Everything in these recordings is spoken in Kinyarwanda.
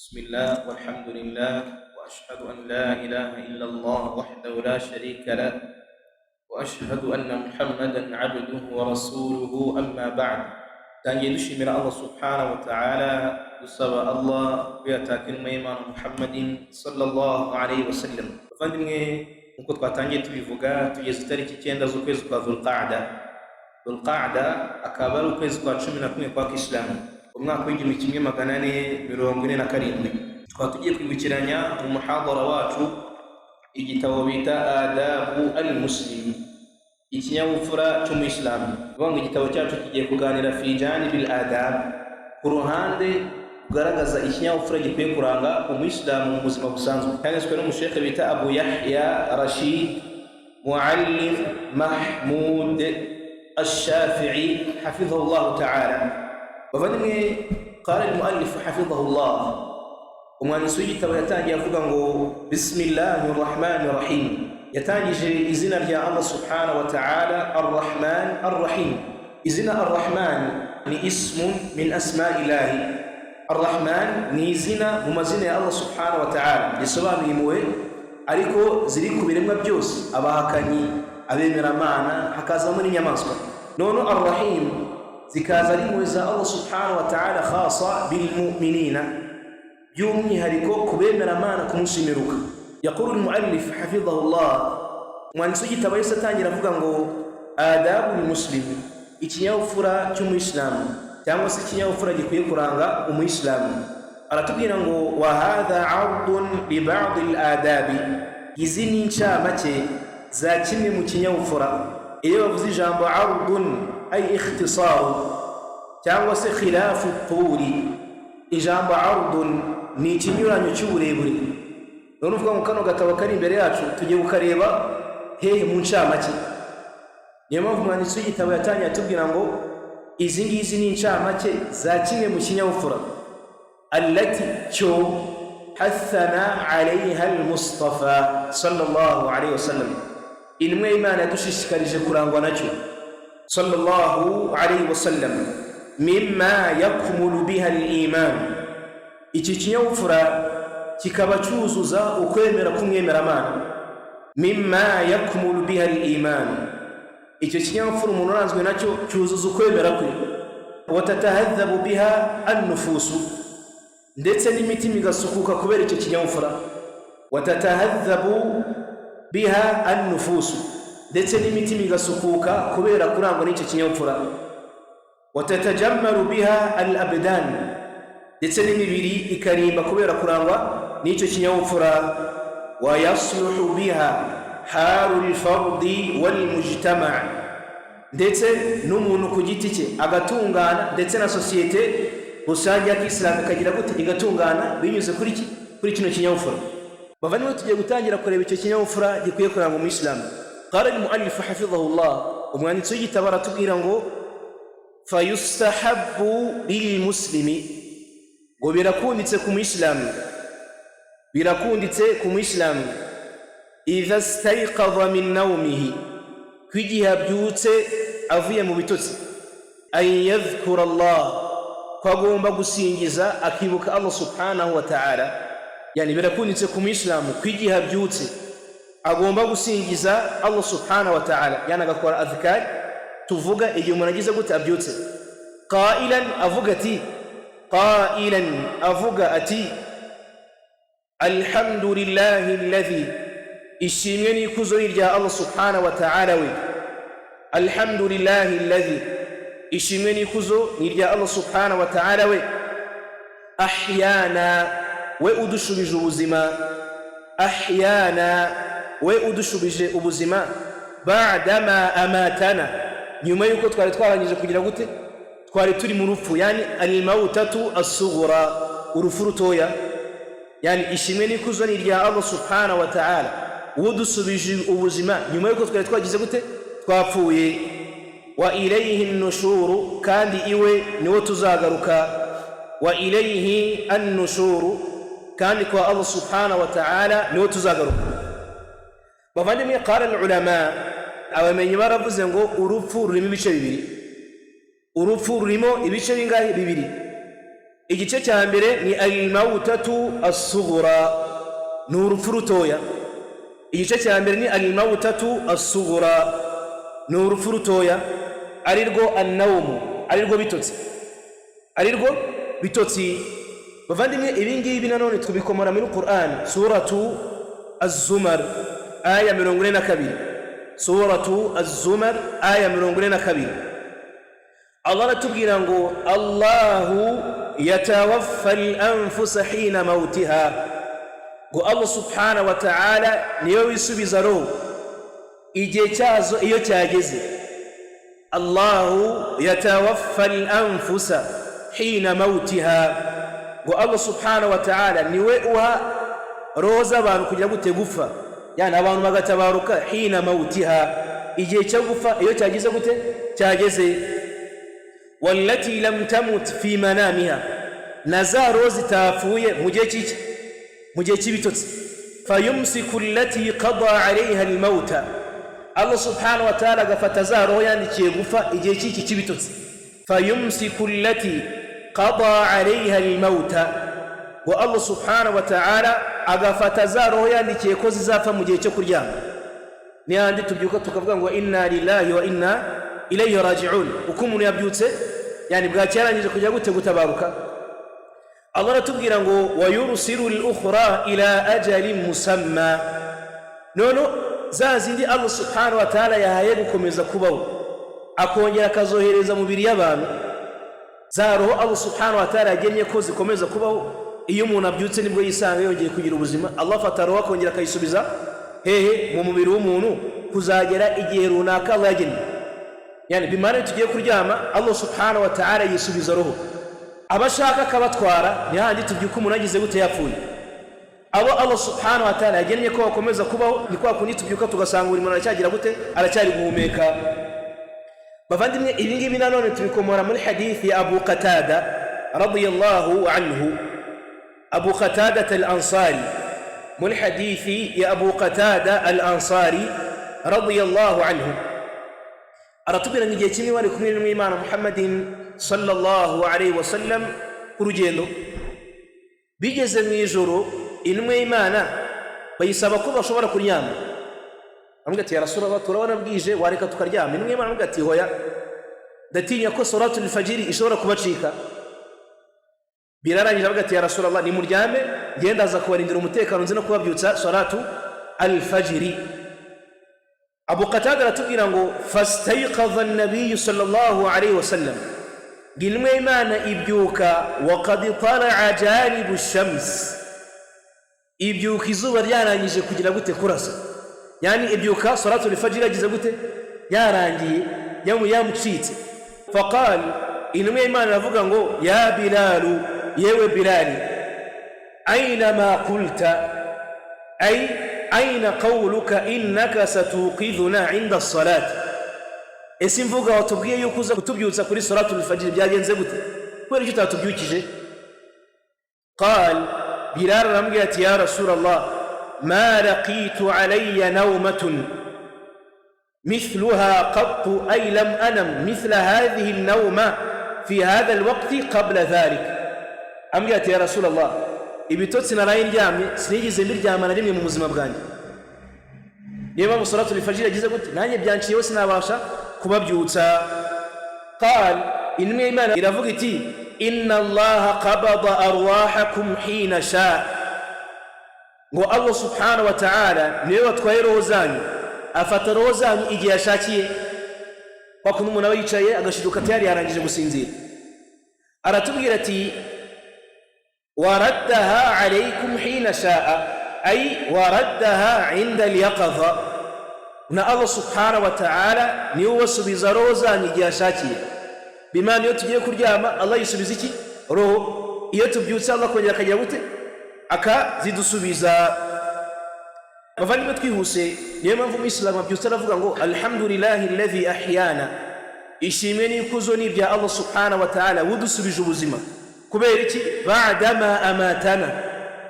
بسم الله والحمد لله وأشهد أن لا إله إلا الله وحده لا شريك له وأشهد أن محمدا عبده ورسوله أما بعد. Tangiye dushimira Allah subhanahu wa ta'ala, dusaba Allah kuyataka intumwa y'Imana Muhammadin sallallahu alayhi wa sallam. Bavandimwe, nkuko twatangiye tubivuga, tugeze itariki 9 z'ukwezi kwa Dhul-Qa'da. Dhul-Qa'da akaba ari ukwezi kwa 11 kwa Kiislamu, umwaka w'igihumbi kimwe magana ane mirongo ine na karindwi. Tukaba tugiye kwibukiranya mu muhadara wacu igitabo bita Adabu al-Muslim, ikinyabupfura cy'umuyisilamu. Ngo igitabo cyacu kigiye kuganira fi janibil adab, ku ruhande kugaragaza ikinyabupfura gikwiye kuranga umuyisilamu mu buzima busanzwe. Cyanditswe n'umushekhe bita Abu Yahya Rashid Muallim Mahmud Ash-Shafi'i hafidhahullah ta'ala. Bavandimwe, qala al-muallif hafidhahullah, umwanditsi w'igitabo yatangiye avuga ngo bismillahir rahmanir rahim. Yatangije izina rya Allah subhanahu wa ta'ala ar-Rahman ar-Rahim. Izina ar-Rahman ni ismun min asma'illahi. Ar-Rahman ni izina mu mazina ya Allah subhanahu wa ta'ala, risobanuye ariko ziri ku biremwa byose, abahakanyi, abemeramana, hakazamo n'inyamaswa. None ar-Rahim zikaza ari impuhwe za Allah subhanahu wa ta'ala khasa bil mu'minina, by'umwihariko ku bemeramana kumushimeruka. Yaqulu al-muallif hafidhahullah, umwanditsi w'igitabo yahise atangira avuga ngo adabul muslim, ikinyabupfura cy'umuyisilamu cyangwa se ikinyabupfura gikwiye kuranga umuyisilamu. Aratubwira ngo wa hadha 'ardun li ba'd al-adabi, izi ni incamake za kimwe mu kinyabupfura. Iyo bavuze ijambo 'ardun ay ikhtisar cyangwa se khilafu turi, ijambo 'ardun ni ikinyuranyo cy'uburebure. None uvuga ngo kano gatabo kari imbere yacu tugiye kukareba hehe mu ncamake. Niyo mpamvu umwanditsi w'igitabo yatangiye atubwira ngo izi ngizi ni incamake za kimwe mu kinyabupfura, allati cyo hathana alayha al-Mustafa sallallahu alayhi wasallam, intumwa y'Imana yadushishikarije kurangwa nacyo sallallahu alayhi wasallam, mimma yakmulu biha al-iman. Iki kinyabupfura kikaba cyuzuza ukwemera kumwemeramana, mimma yakmulu biha al-iman. Icyo kinyabupfura umuntu uranzwe nacyo cyuzuza ukwemera kwe. Watatahadhabu biha an-nufusu, ndetse n'imitima igasukuka kubera icyo kinyabupfura. Watatahadhabu biha an-nufusu, ndetse n'imitima igasukuka kubera kurangwa n'icyo kinyabupfura. Watatajammalu biha al-abdan, ndetse n'imibiri ikarimba kubera kurangwa n'icyo kinyabupfura. Wa yasluhu biha halul fardi wal mujtama', ndetse n'umuntu ku giti cye agatungana, ndetse na societe rusange ya Kiislamu ikagira gute, igatungana binyuze kuri kino kinyabupfura. Bavandimwe, tugiye gutangira kureba icyo kinyabupfura gikwiye kuranga umuyisilamu. Qala al-muallif hafidhahullah, umwanditsi w'igitabo aratubwira ngo fayustahabbu lil muslimi, ngo birakunditse ku muyisilamu, birakunditse ku muyisilamu, idha stayqadha min nawmihi, kwigihe abyutse avuye mu bitotsi, ay yadhkura Allah, ko agomba gusingiza akibuka Allah subhanahu wa ta'ala. Yani birakunditse ku muyisilamu kwigihe abyutse agomba gusingiza Allah subhanahu wa ta'ala, yani agakora adhkar tuvuga igihe umuntu agize gute abyutse. Qailan, avuga ati, qailan avuga ati, alhamdulillahi alladhi, ishimwe n'ikuzo rya Allah subhanahu wa ta'ala we. Alhamdulillahi alladhi, ishimwe n'ikuzo rya Allah subhanahu wa ta'ala we. Ahyana, we udushubije ubuzima. Ahyana, we udushubije ubuzima. Ba'dama amatana, nyuma yuko twari twarangije kugira gute, twari turi mu rupfu. Yani al-mautatu as-sughra, urupfu rutoya. Yani ishimwe n'ikuzo rya Allah subhanahu wa ta'ala, udusubije ubuzima nyuma yuko twari twagize gute, twapfuye. Wa ilayhi an-nushuru, kandi iwe niwo tuzagaruka. Wa ilayhi an-nushuru, kandi kwa Allah subhanahu wa ta'ala niwo tuzagaruka. Bavandimwe, qala al-ulama, abamenyi baravuze ngo urupfu rurimo ibice bibiri. Urupfu rurimo ibice bingahe? Bibiri. igice cya mbere ni al-mautatu as-sughra, ni urupfu rutoya. Igice cya mbere ni al-mautatu as-sughra, ni urupfu rutoya, arirwo an-nawm, arirwo bitotsi. Bavandimwe, ibi ngibi nanone tubikomora muri Qur'an, suratu az-zumar aya 42, suratu az-zumar aya 42. Allah aratubwira ngo Allahu yatawaffa al-anfusa hina mautiha, ngo Allah subhanahu wa ta'ala niyo wisubiza roho igihe cyazo iyo cyageze. Allahu yatawaffa al-anfusa hina mautiha, ngo Allah subhanahu wa ta'ala niwe uha roho z'abantu kugira gute gupfa, yani abantu bagatabaruka hina mautiha, igihe cyo gupfa iyo cyageze gute cyageze. Wallati lam tamut fi manamiha, na za roho zitapfuye mu gihe cy'ibitotsi. Fayumsiku allati qada alayha al-mauta, Allah subhanahu wa ta'ala agafata za roho yandikiye gupfa igihe cy'iki cy'ibitotsi. Fayumsiku allati qada alayha al-mauta, wa Allah subhanahu wa ta'ala agafata za roho yandikiye ko zizapfa mu gihe cyo kuryama. Ni handi tubyuka tukavuga ngo inna lillahi wa inna ilayhi raji'un, uko umuntu yabyutse yani bwacyarangije kujya gute gutabaruka. Allah aratubwira ngo wayursilu al-ukhra ila ajalin musamma, nono za zindi Allah subhanahu wa ta'ala yahaye gukomeza kubaho akongera akazohereza mu mubiri y'abantu, za roho Allah subhanahu wa ta'ala yagennye ko zikomeza kubaho. Iyo umuntu abyutse nibwo yisanga yongeye kugira ubuzima, Allah afata roho akongera akayisubiza hehe mu mubiri w'umuntu kuzagera igihe runaka Allah yagennye. Yani bimana tugiye kuryama Allah subhanahu wa ta'ala yisubiza roho, abashaka kabatwara. Ni handi tubyuka umuntu agize gute yapfuye, abo Allah subhanahu wa ta'ala yagennye ko bakomeza kubaho, ni kwa kundi tubyuka tugasanga buri muntu aracyagira gute, aracyari guhumeka. Bavandimwe, ibi ngibi nanone tubikomora muri hadithi ya Abu Qatada radiyallahu anhu, Abu Qatada al-Ansari, muri hadithi ya Abu Qatada al-Ansari radiyallahu anhu, aratubwira ngo igihe kimwe bari kumwe n'Imana Muhammadin sallallahu alayhi wa sallam ku rugendo, bigeze mu ijoro, intumwa y'Imana bayisaba ko bashobora kuryama. Amubwira ati ya Rasulullah, turabona bwije, wareka tukaryama? Intumwa y'Imana amubwira ati hoya, ndatinya ko salatul fajiri ishobora kubacika. Birarangira amubwira ati ya Rasulullah, nimuryame ngenda aza kubarindira umutekano, nzi no kubabyutsa salatu al-fajiri. Abu Qatada aratubwira ngo fastayqadha an-nabiy sallallahu alayhi wa sallam, intumwa y'Imana ibyuka wa qad tala'a janibu ash-shams, ibyuka izuba ryarangije kugira gute kurasa, yani ibyuka salatu al-fajr yagize gute yarangiye yamucitse. Faqal, intumwa y'Imana aravuga ngo ya Bilal, yewe Bilal, aina ma qulta, ay aina qawluka innaka satuqidhuna 'inda as-salati, ese mvuga watubwiye yuko uza kutubyutsa kuri salatul fajr byagenze gute, kwera icyo tatubyukije? Qal, Bilal aramubwira ati ya Rasulullah, ma laqitu alayya nawmatun مثلها قط أي لم أنم مثل هذه النومة في هذا الوقت قبل ذلك. أمجأت يا رسول الله, ibitotsi naraye ndyamye sinigeze mbiryama na rimwe mu buzima bwanjye. Niba mu salatu al-fajr yagize gute, nanjye byanciyeho sinabasha kubabyutsa. Qal, intumwa y'Imana iravuga iti inna Allah qabada arwahakum hina sha, ngo Allah subhanahu wa ta'ala niwe watwaye roho zanyu, afata roho zanyu igihe yashakiye. Kwa kuno umuntu aba yicaye agashiduka tayari yarangije gusinzira. Aratubwira ati waraddaha alaykum hina sha'a, ay waraddaha 'inda al-yaqadha, na Allah subhanahu wa ta'ala niwe wasubiza roho zanyu igihe yashakiye. Bimana iyo tugiye kuryama Allah yisubiza iki? Roho. Iyo tubyutse Allah kongera akagira gute, akazidusubiza. Bavandimwe twihuse, niyo mpamvu Umuyisilamu abyutse aravuga ngo alhamdulillahi alladhi ahyana, ishimwe n'ikuzo ni ibya Allah subhanahu wa ta'ala udusubije ubuzima. Kubera iki? Ba'dama amatana,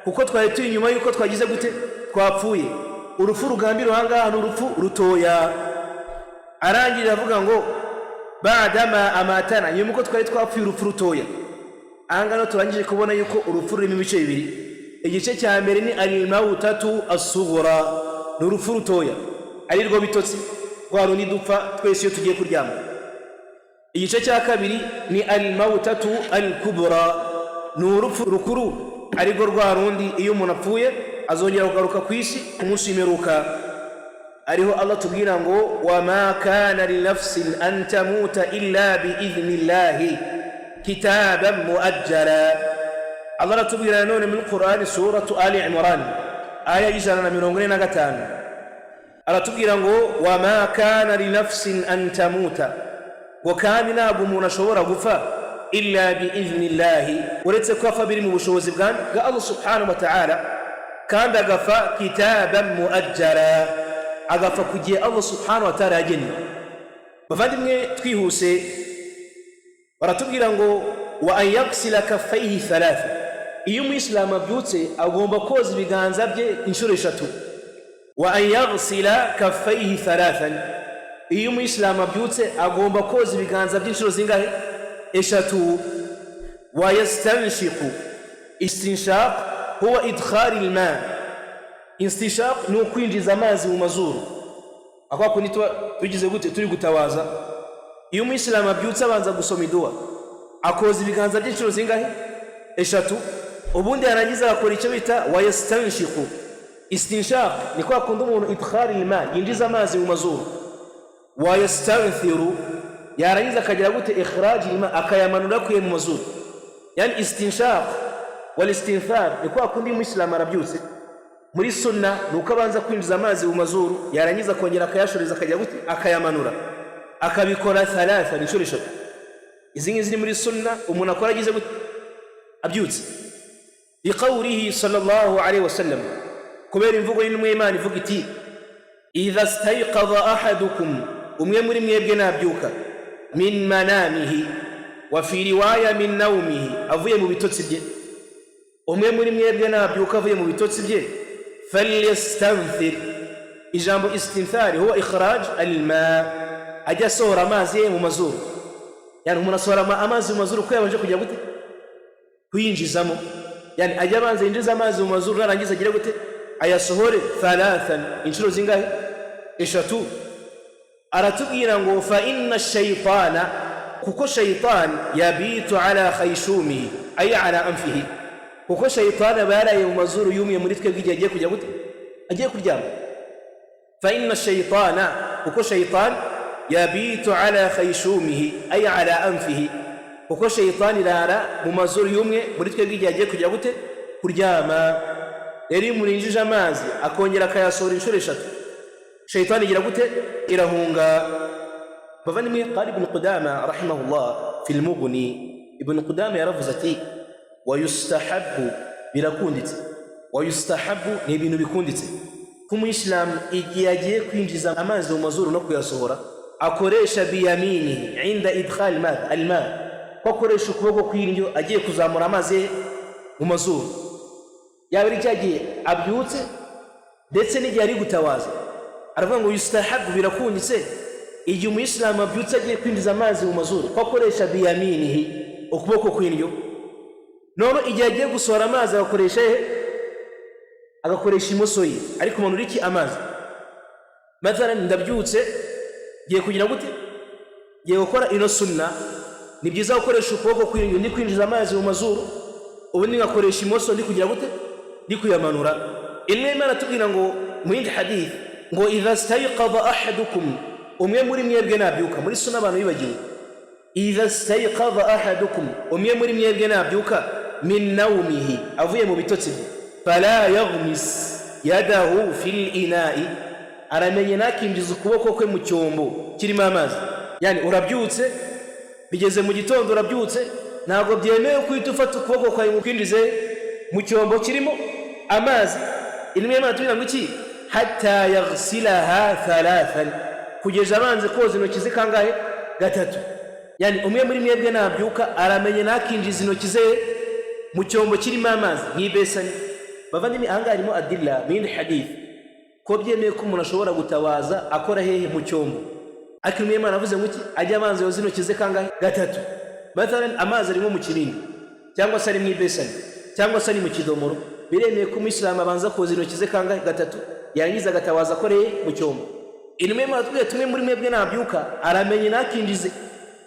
kuko twari turi nyuma yuko twagize gute, twapfuye. Urupfu rugambira ahangaha ni urupfu rutoya. Arangirira avuga ngo ba'dama amatana, nyuma uko twari twapfuye urupfu rutoya. angano turangije kubona yuko urupfu rurimo ibice bibiri. Igice cya mbere ni al-mautatu as-sughra, ni urupfu rutoya ari rwo bitotsi rwa rundi dupfa twese iyo tugiye kuryama. Igice cya kabiri ni al-mautatu al-kubra, ni urupfu rukuru ari rwo rwa rundi iyo umuntu apfuye azongera kugaruka ku isi ku munsi w'imperuka. ariho Allah tubwira ngo wama kana li nafsin an tamuta illa bi idhnillahi kitaban muajjala. Allah aratubwira none mu Qur'ani suratu Ali Imran aya 145 aratubwira ngo wama kana li nafsin an tamuta, ngo kandi ntabwo umuntu ashobora gupfa illa bi idhnillahi, uretse ko apfa biri mu bushobozi bwa Allah subhanahu wa ta'ala, kandi agafa kitaban muajjala, agafa kugiye Allah subhanahu wa ta'ala yagennye. Bavandimwe twihuse baratubwira ngo wa an yaghsila kaffayhi thalatha, iyo umuyisilamu abyutse agomba koza ibiganza bye inshuro 3. wa an yaghsila kaffayhi thalathan, iyo umuyisilamu abyutse agomba koza ibiganza bye inshuro zingahe? 3. wa yastanshiqu, istinshaq huwa idkhal alma, istinshaq ni ukwinjiza amazi mu mazuru. Akwa kunitwa tugize gute turi gutawaza, iyo umuyisilamu abyutse abanza gusoma idua akoza ibiganza bye inshuro zingahe? 3. ubundi yarangiza akora icyo bita wa yastanshiqu. Istinshaq ni kwa kundi umuntu idkhal alma, yinjiza amazi mu mazuru. wa yastanthiru, yarangiza akagira gute? ikhraj alma, akayamanura kuye mu mazuru. Yani istinshaq wal istinthar ni kwa kundi umuyisilamu arabyutse muri sunna nuko abanza kwinjiza amazi mu mazuru, yarangiza kongera akayashoreza akagira gute? akayamanura, akabikora 3 inshuro 3. izi ngizi muri sunna umuntu akora agize gute? abyutse. biqawlihi sallallahu alayhi wasallam, kubera imvugo y'intumwa y'Imana ivuga iti idha stayqadha ahadukum, umwe muri mwebwe nabyuka, min manamihi wa fi riwaya min nawmihi, avuye mu bitotsi bye. umwe muri mwebwe nabyuka avuye mu bitotsi bye, falyastanthir, ijambo istinthari huwa ikhraj alma, ajya asohora amazi ye mu mazuru. Yani umuntu asohora amazi mu mazuru ko yabanje kujya gute? kuyinjizamo. Yani ajya abanza yinjiza amazi mu mazuru, narangiza agira gute? ayasohore 3 inshuro zingahe? 3. aratubwira ngo fa inna shaytana, kuko shaytan yabitu ala khayshumi ay ala anfihi, kuko shaytan baraye mu mazuru yumiye muri twebwe igihe agiye kujya gute? agiye kuryama. fa inna shaytana, kuko shaytan yabitu ala khayshumi ay ala anfihi, kuko shaytan irara mu mazuru yumwe muri twebwe igihe agiye kujya gute? kuryama. Yari murinjije amazi akongera akayasohora inshuro 3, shaytan igira gute? irahunga. bavandimwe qali ibn Qudama rahimahullah fi al-Mughni, ibn Qudama yaravuze ati wa yustahabbu, birakunditse. wa yustahabbu ni ibintu bikunditse ko umuyisilamu igihe agiye kwinjiza amazi mu mazuru no kuyasohora akoresha biyaminihi inda idkhal alma, ko akoresha ukuboko kw'indyo agiye kuzamura amazi mu mazuru, yaba ari cyagiye abyutse ndetse n'igihe ari gutawaza. aravuga ngo yustahabbu, birakunditse igihe umuyisilamu abyutse agiye kwinjiza amazi mu mazuru ko akoresha biyaminihi, ukuboko kw'indyo. none igihe agiye gusohora amazi agakoresha imoso ye, ariko kumanura iki? amazi. mathalan ndabyutse giye kugira gute? giye gukora ino sunna, ni byiza gukoresha ukuboko kw'indyo ndi kwinjiza amazi mu mazuru, ubundi ngakoresha imoso ndi kugira gute? ndi kuyamanura. imwe Imana tubwira ngo mu yindi hadith ngo idha stayqadha ahadukum, umwe muri mwebwe nabyuka. muri sunna abantu bibagiwe, idha stayqadha ahadukum, umwe muri mwebwe nabyuka, min nawmihi, avuye mu bitotsi bye, fala yaghmis yadahu fil ina'i, aramenye nakinjiza ukuboko kwe mu cyombo kirimo amazi. Yani urabyutse, bigeze mu gitondo urabyutse, ntabwo byemewe kwita ufata ukuboko kwawe mu kwinjize mu cyombo kirimo amazi. imwe Imana tubwira ngo iki? hatta yaghsilaha 3, kugeza abanze koza intoki ze kangahe? 3. Yani umwe muri mwebwe nabyuka aramenye nakinjiza intoki ze mu cyombo kirimo amazi nk'ibesani. bavandimwe ahangaha harimo adilla min hadith ko byemeye ko umuntu ashobora gutawaza akora hehe? mu cyombo. ariko Imana avuze ngo iki? ajya abanze yoza intoki ze kangahe? 3. mathalan amazi arimo mu kinini cyangwa se ari mu ibesani cyangwa se ari mu kidomoro, biremeye ko umuyisilamu abanza koza intoki ze kangahe? Gatatu, yarangiza agatabaza akoreye mu cyombo. Intumwa y'Imana tubwiye tumwe muri mwebwe nabyuka aramenye nakinjize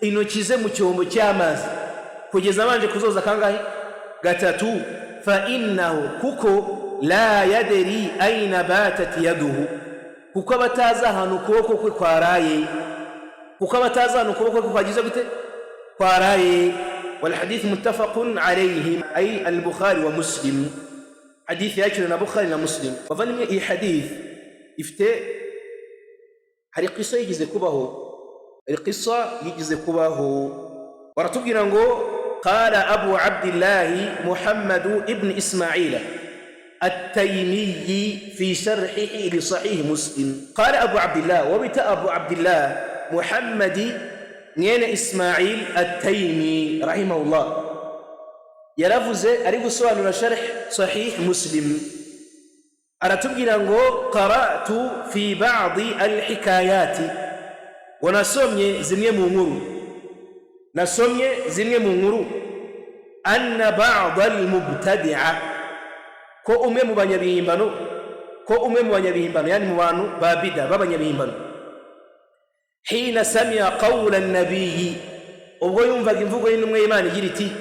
intoki ze mu cyombo cy'amazi kugeza abanje kuzoza kangahe? Gatatu. Fa innahu, kuko la yadri aina batat yaduhu, kuko abataza ahantu ukuboko kwe kwaraye, kuko abataza ahantu ukuboko kwe kwagize gute? Kwaraye. Wal hadith muttafaqun alayhi, ay al-Bukhari wa Muslim. Hadith yakira na Bukhari na Muslim. Wavanye iyi hadith ifite hari qissa yigize kubaho, القصة يجز كباه ورتبقنا قال أبو عبد الله محمد ابن إسماعيل التيمي في شرحه لصحيح مسلم. قال أبو عبد الله وبت أبو عبد الله محمد نين إسماعيل التيمي رحمه الله يلفظ أريد سؤال شرح صحيح مسلم. أرتبقنا قرأت في بعض الحكايات ونسمي زني مونغرو نسمي زني مونغرو أن بعض المبتدعة ko umwe mu banyabihimbano yani mu bantu babida babanyabihimbano hina sami'a qawla an-nabiy ubwo yumvaga imvugo y'intumwa y'Imana igira iti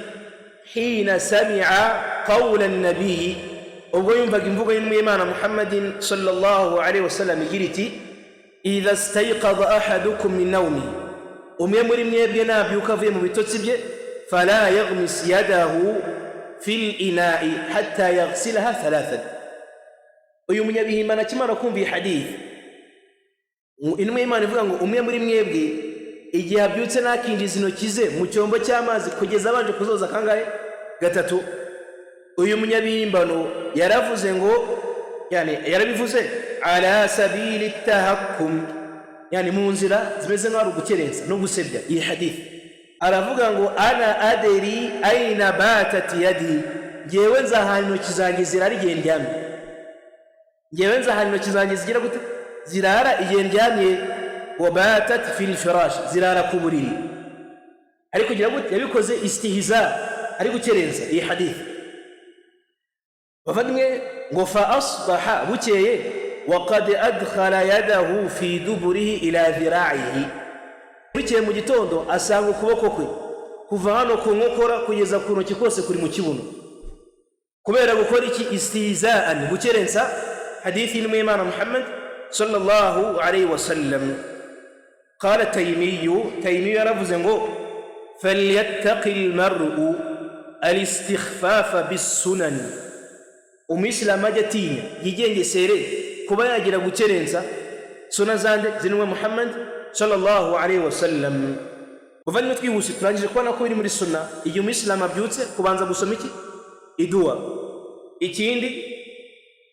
hina sami'a qawla an-nabiy ubwo yumvaga imvugo y'intumwa y'Imana Muhammadin sallallahu alayhi wasallam igira iti idha istayqadha ahadukum min nawmi umwe muri mwebwe nabyuka avuye mu bitotsi bye fala yaghmis yadahu fil ina'i hatta yaghsilaha thalathan. Uyu munyabihimbano akimara kumva iyi hadith intumwa y'Imana ivuga ngo umwe muri mwebwe igihe abyutse nakinjiza intoki ze mu cyombo cy'amazi kugeza abanje kuzoza kangahe? Gatatu. Uyu munyabihimbano yaravuze ngo yani yarabivuze ala sabili tahakkum yani mu nzira zimeze nk'aho gukerensa no gusebya iyi hadith. Aravuga ngo ana aderi aina batat yadi, ngewe nzi ahantu intoki zanjye zirara igihe ndyamye, ngewe nzi ahantu intoki zanjye zigira gute? Zirara igihe ndyamye. Wa batat fil firash, zirara ku buriri. Ari kugira gute? Yabikoze istihza, ari gukerensa iyi hadith. Bavandimwe ngo fa asbaha bukeye wa qad adkhala yadahu fi duburihi ila dhira'ihi, bukeye mu gitondo asanga ukuboko kwe kuva hano ku nkokora kugeza ku ntoki kose kuri mu kibuno, kubera gukora iki? Istihza'an, gukerensa hadithi y'Imana Muhammad sallallahu alayhi wasallam. Qala Taymi yaravuze ngo falyattaqi almar'u alistikhfafa bis-sunan, umuyisilamu ajya atinya yigengesere kuba yagira gukerensa suna zande zinwe Muhammad sallallahu alayhi wasallam. Bavandimwe twihuse turangije kubona ko biri muri sunna igihe umuyisilamu abyutse kubanza gusoma iki? Idua. Ikindi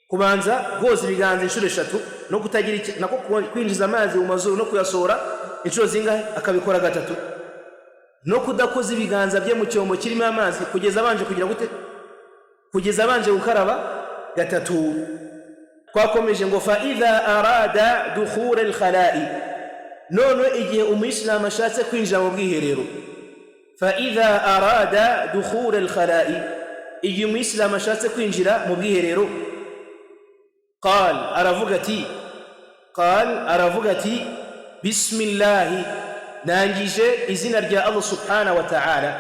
kubanza goza ibiganza inshuro 3 no kutagira iki nako kwinjiza amazi mu mazuru no kuyasohora inshuro zingahe? Akabikora 3. No kudakoza ibiganza bye mu cyombo kirimo amazi kugeza abanje kugira gute? Kugeza abanje gukaraba 3. Twakomeje ngo fa idha arada dukhul al-khala'i, none igihe umuyisilamu ashatse kwinjira mu bwiherero, fa idha arada dukhul al-khala'i, igihe umuyisilamu ashatse kwinjira mu bwiherero, qal aravuga ati bismillah, nangije izina rya Allah subhanahu wa ta'ala,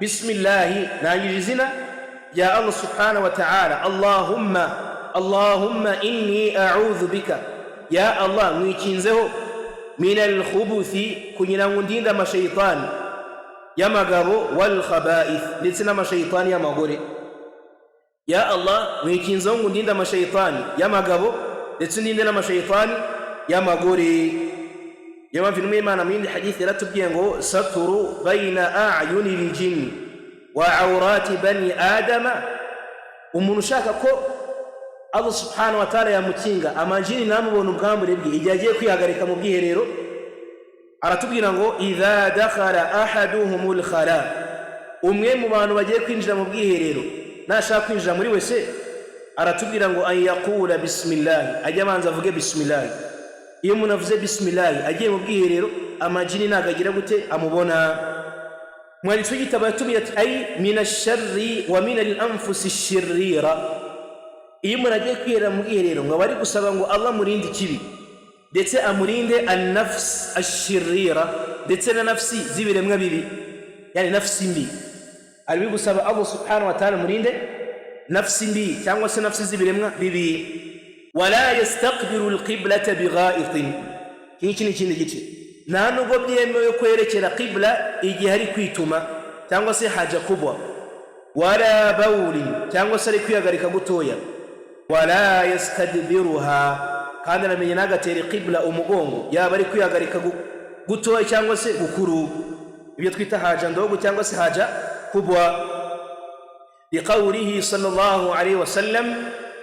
bismillah, nangije izina rya Allah subhanahu wa ta'ala. Allahumma inni a'udhu bika, ya Allah mwikinzeho min al-khubuthi, kugira ngo ndinde amashayitani y'amagabo wal khaba'ith, ndetse n'amashayitani y'amagore. Ya Allah mwikinzeho ngo ndinde amashayitani y'amagabo ndetse ndinde n'amashayitani y'amagore. Yama filmu y'Imana mu hadith yaratubwiye ngo saturu bayna a'yunil jinn wa awrati bani adama, umuntu ushaka ko Allah subhanahu wa ta'ala yamukinga amajini namubona ubwambure bwe igihe agiye kwihagarika mu bwiherero, aratubwira ngo idha dakhala ahaduhumul khala, umwe mu bantu bagiye kwinjira mu bwiherero nashaka kwinjira muri wese, aratubwira ngo an yaqula bismillah, ajya abanza avuge bismillah. Iyo umuntu avuze bismillah agiye mu bwiherero amajini nagagira gute? Amubona. mwanditsi w'igitabo yatumye ati ay min ash-sharri wa min al-anfusi ash-shirira. iyo umuntu agiye kwihera mu bwiherero ngo bari gusaba ngo Allah murinde ikibi ndetse amurinde an-nafs ash-shirira ndetse na nafsi zibiremwa bibi, yani nafsi mbi. ari gusaba Allah subhanahu wa ta'ala murinde nafsi mbi cyangwa se nafsi zibiremwa bibi. wala yastaqbilu al-qiblata bigha'itin, iki ni ikindi gice. nta nubwo byemewe kwerekera qibla igihe hari kwituma cyangwa se haja kubwa, wala bawli cyangwa se ari kwihagarika gutoya, wala yastadbiruha kandi aramenye nagatera qibla umugongo yaba ari kwihagarika gutoya cyangwa se gukuru, ibyo twita haja ndogo cyangwa se haja kubwa. biqawlihi sallallahu alayhi wasallam,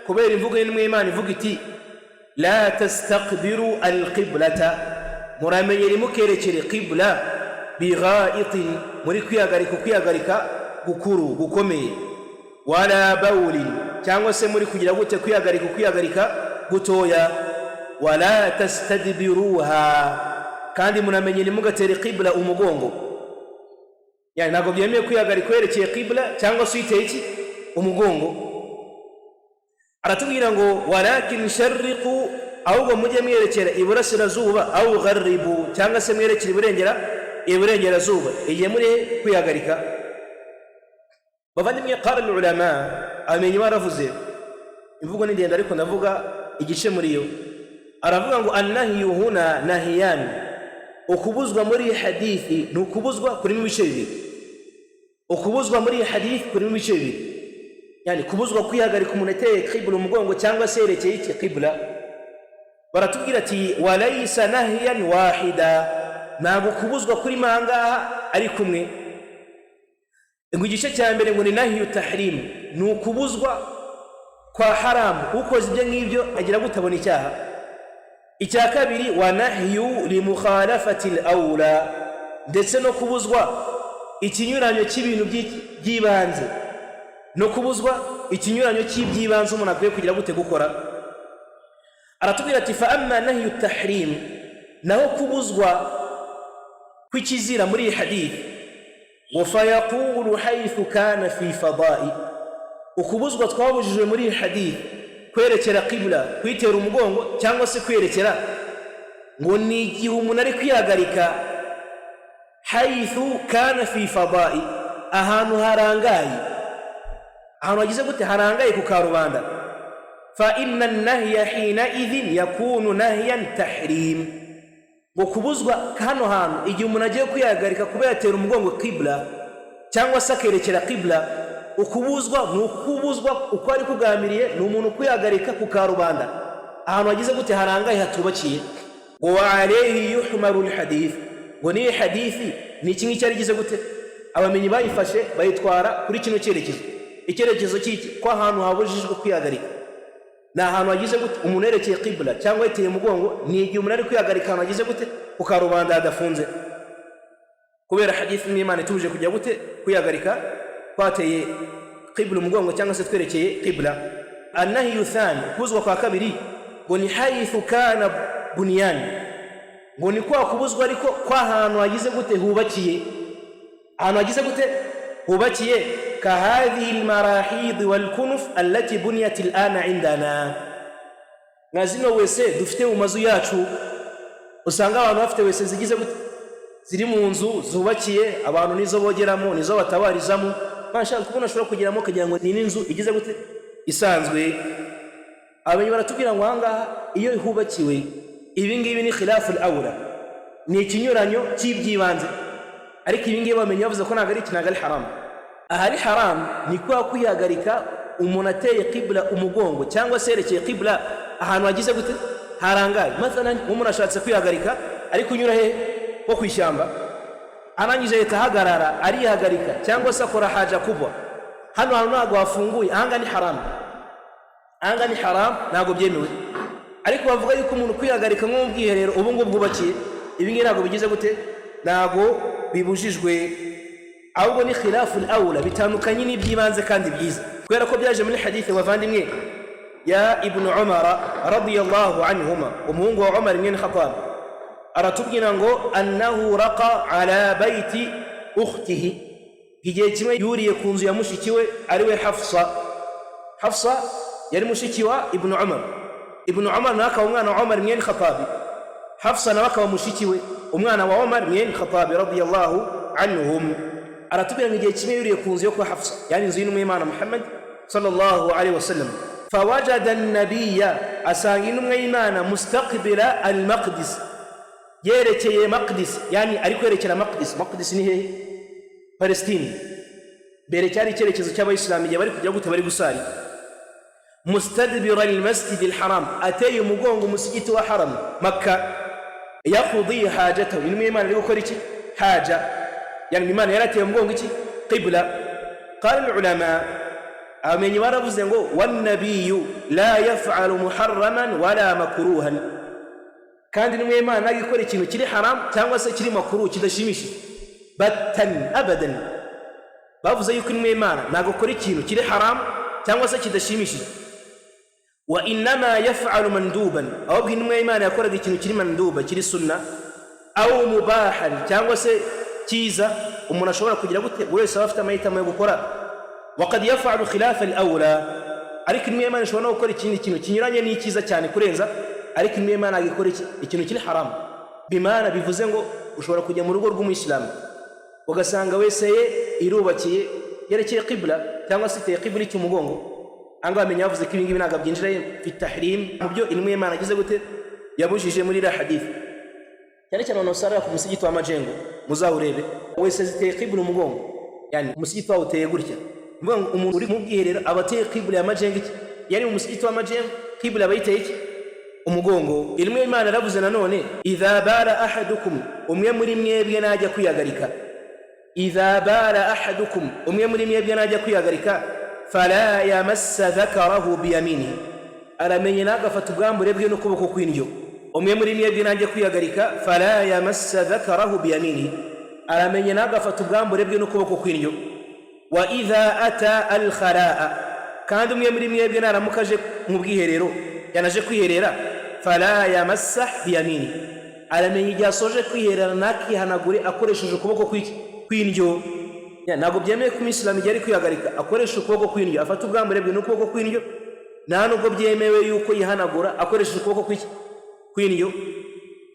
kubera imvugo y'intumwa y'Imana ivuga iti la tastaqbiru alqiblata, muramenye rimukerekere qibla bigha'itin, muri kwihagarika gukuru gukomeye, wala bawli cyangwa se muri kugira gute kwihagarika gutoya, wala tastadbiruha kandi muramenye rimugatere qibla umugongo, yani ntabwo byemewe kwihagarika kwerekeye qibla cyangwa se uyiteye iki umugongo. aratubwira ngo walakin sharriqu, ahubwo mujye mwerekera iburasirazuba, au gharribu cyangwa se mwerekera iburengerazuba igihe muri kwihagarika. bavandimwe, qala al-ulama, amenye baravuze imvugo ni ndende ariko ndavuga igice muri yo. aravuga ngo annahyu huna nahiyan, ukubuzwa muri hadithi ni ukubuzwa kuri mu bice bibiri. ukubuzwa muri hadithi kuri mu bice bibiri, yani kubuzwa kwihagarika umuntu ateye qibla umugongo cyangwa se yerekeye iki qibla. baratubwira ati walaysa nahyan wahida, ntabwo kubuzwa kuri mangaha ari kumwe. ngo igice cya mbere ngo ni nahyu tahrim, ni ukubuzwa kwa haramu, ukoze ibyo ngibyo agira gutabona icyaha. icya kabiri wa nahyu limukhalafati al-awla, ndetse no kubuzwa ikinyuranyo cy'ibintu by'ibanze, no kubuzwa ikinyuranyo cy'iby'ibanze umuntu akwiye kugira gute gukora. aratubwira ati fa amma nahyu tahrim, naho kubuzwa kw'ikizira muri iyi hadith, wa fayaqulu haythu kana fi fada'i, ukubuzwa twabujijwe muri iyi hadith kwerekera qibla, kwitera umugongo cyangwa se kwerekera, ngo ni igihe umuntu ari kwihagarika haythu kana fi fada'i, ahantu harangaye, ahantu hagize gute harangaye ku karubanda. fa inna an-nahya hina idhin yakunu nahyan tahrim, ngo kubuzwa hano hantu igihe umuntu agiye kwihagarika kuba yatera umugongo qibla cyangwa se akerekera qibla, ukubuzwa ni ukubuzwa uko ari kugamiriye, ni umuntu kwihagarika ku karubanda ahantu hagize gute harangaye hatubakiye. wa alayhi yuhmaru al-hadith, ngo ni hadithi ni kimwe cyari gize gute abamenyi bayifashe bayitwara kuri kino cyerekezo. icyerekezo cy'iki ko ahantu habujijwe kwihagarika na ahantu hagize gute umuntu yerekeye qibla cyangwa yiteye umugongo, ni igihe umuntu ari kwihagarika ahantu hagize gute ku karubanda hadafunze, kubera hadithi n'Imana ituje kujya gute kwihagarika kwateye qibla umugongo cyangwa se twerekeye qibla. annahyu thani, kubuzwa kwa kabiri, ngo ni haythu kana bunyan, ngo ni kwa kubuzwa ariko kwa ahantu hagize gute hubakiye, ahantu hagize gute hubakiye, ka hadhihi almarahid walkunuf allati buniyat alana indana. nka zino wese dufite mu mazu yacu, usanga abantu bafite wese zigize gute ziri mu nzu zubakiye, abantu nizo bogeramo nizo batabarizamo. bashaka kubona ashobora kugeramo kugira ngo ni n'inzu igize gute isanzwe. abenye baratubwira ngo ahangaha iyo hubakiwe ibi ngibi ni khilafu al-awla, ni ikinyuranyo cy'ibyibanze, ariko ibi ngibi bamenye bavuze ko ntabwo ari iki, ntabwo ari haram. ahari haram ni kwa kwihagarika umuntu ateye qibla umugongo cyangwa se yerekeye qibla ahantu hagize gute harangaye. mathalan umuntu ashatse kwihagarika ari kunyura he ko kwishyamba, arangije leta hagarara arihagarika cyangwa se akora haja kubwa, hano hantu ntabwo hafunguye, ahanga ni haram, ahanga ni haram, ntabwo byemewe. ariko bavuga yuko umuntu kwihagarika nko mu bwiherero ubu ngubu bwubakiye, ibi ngibi ntabwo bigize gute, ntabwo bibujijwe, ahubwo ni khilafu al-awla, bitandukanye n'iby'ibanze kandi byiza, kubera ko byaje muri hadithi wavandimwe ya ibn Umar radiyallahu anhuma, umuhungu wa Umar ibn Khattab, aratubwira ngo annahu raqa ala bayti ukhtihi, igihe kimwe yuriye ku nzu ya mushiki we ari we Hafsa yari mushiki wa Ibn Umar nawe akaba umwana wa Umar mwene Khattabi. Hafsa nawe akaba mushiki we umwana wa Umar mwene Khattabi radiyallahu anhum. Aratubwira igihe kimwe yuriye ku nzu yo kwa Hafsa, yani inzu y'Umwimana Muhammad sallallahu alaihi wasallam. Fawajada an-nabiyya, asanga Umwimana mustaqbila al-Maqdis, yerekeye Maqdis, yani ari kwerekera Maqdis. Maqdis ni hehe? Palestine. Bere cyari icyerekezo cy'abayisilamu igihe bari kujya gute bari gusari. Mustadbira al-masjid al-haram, ateye umugongo umusigiti wa haram Makkah. Yaqdi hajatahu, Umwimana ari gukora iki? Haja, yani Imana yarateye umugongo iki? Qibla. Qala al-ulama, amenye baravuze ngo wan nabiyyu la yaf'alu muharraman wala makruhan, kandi Umwimana agikora ikintu kiri haram cyangwa se kiri makruh kidashimishije batan abadan. Bavuze yuko Umwimana nagukora ikintu kiri haram cyangwa se kidashimishije. Wa inma yaf'alu manduban, ahubwo Umwimana yakoraga ikintu kiri manduba, kiri sunna, au mubahan cyangwa se kiza umuntu ashobora kugira gute wese afite amahitamo yo gukora. Waqad yaf'alu khilafa al-awla, ariko Umwimana ashobora gukora ikindi kintu kinyuranye n'ikiza cyane kurenza, ariko Umwimana agikora ikintu kiri haram. Bimana bivuze ngo ushobora kujya mu rugo rw'umuyisilamu ugasanga wese irubakiye yerekeye qibla cyangwa se qibla cy'umugongo. Anga bamenya bavuze ko ibingibi ntabwo byinjira fi tahrim mu byo Umwimana agize gute yabujije muri la hadith. Cyane cyane unosara ku musigiti wa Majengo muzawurebe wese ziteye qibla umugongo, yani umusigiti wawe uteye gutya, umuntu uri mu bwiherero abateye qibla ya Majengo, yani umusigiti wa Majengo qibla bayiteye iki? Umugongo. Umwimana yaravuze nanone idha bara ahadukum, umwe muri mwebwe najya kwiyagarika, idha bara ahadukum, umwe muri mwebwe najya kwiyagarika, fala yamassa dhakarahu biyaminihi, aramenye nagafata ubwambure bwe n'ukuboko kw'indyo. Umwe muri mwebwe najya kwiyagarika, fala yamassa dhakarahu biyaminihi, aramenye nagafata ubwambure bwe n'ukuboko kw'indyo. Wa idha ata al-khalaa, kandi umwe muri mwebwe naramukaje mu bwiherero yanaje kwiherera, fala yamassa biyaminihi, aramenye igihe asoje kwiherera nakihanagure akoresheje ukuboko kw'indyo. Ntabwo byemewe ko umuyisilamu igihe ari kwihagarika akoresha ukuboko kw'indyo, afata ubwambure bwe n'ukuboko kw'indyo. Nta nubwo byemewe yuko yihanagura akoresheje ukuboko kw'indyo,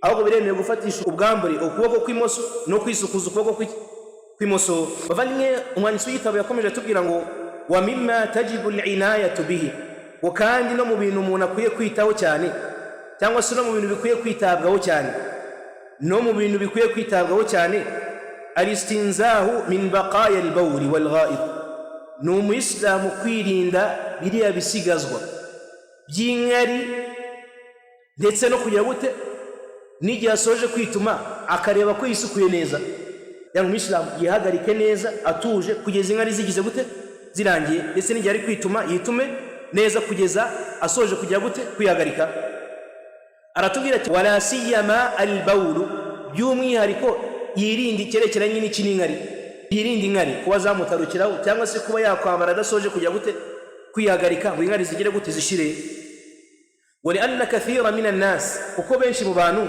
ahubwo biremewe gufatisha ubwambure ukuboko kw'imoso no kwisukuza ukuboko kw'imoso. Bavandimwe, umwanditsi w'igitabo yakomeje atubwira ngo wa mimma tajibu al-inayatu bihi, ngo kandi no mu bintu umuntu akwiye kwitaho cyane, cyangwa se no mu bintu bikwiye kwitabwaho cyane, alistinzahu min baqaya al-bawli wal-gha'id, ni umuyisilamu kwirinda biriya bisigazwa by'inkari ndetse no kugira gute n'igihe asoje kwituma akareba ko yisukuye neza. Yani umuyisilamu yihagarike neza atuje kugeza inkari zigize gute zirangiye, ndetse n'igihe ari kwituma yitume neza kugeza asoje kugira gute kwihagarika. Aratubwira ati wala siyama al-bawlu, by'umwihariko yirinde icyerekeranye n'iki n'inkari, yirinde inkari kuba zamutarukiraho cyangwa se kuba yakwambara adasoje kugira gute kwihagarika ngo inkari zigire gute zishire. Wali anna kathira minan nas, kuko benshi mu bantu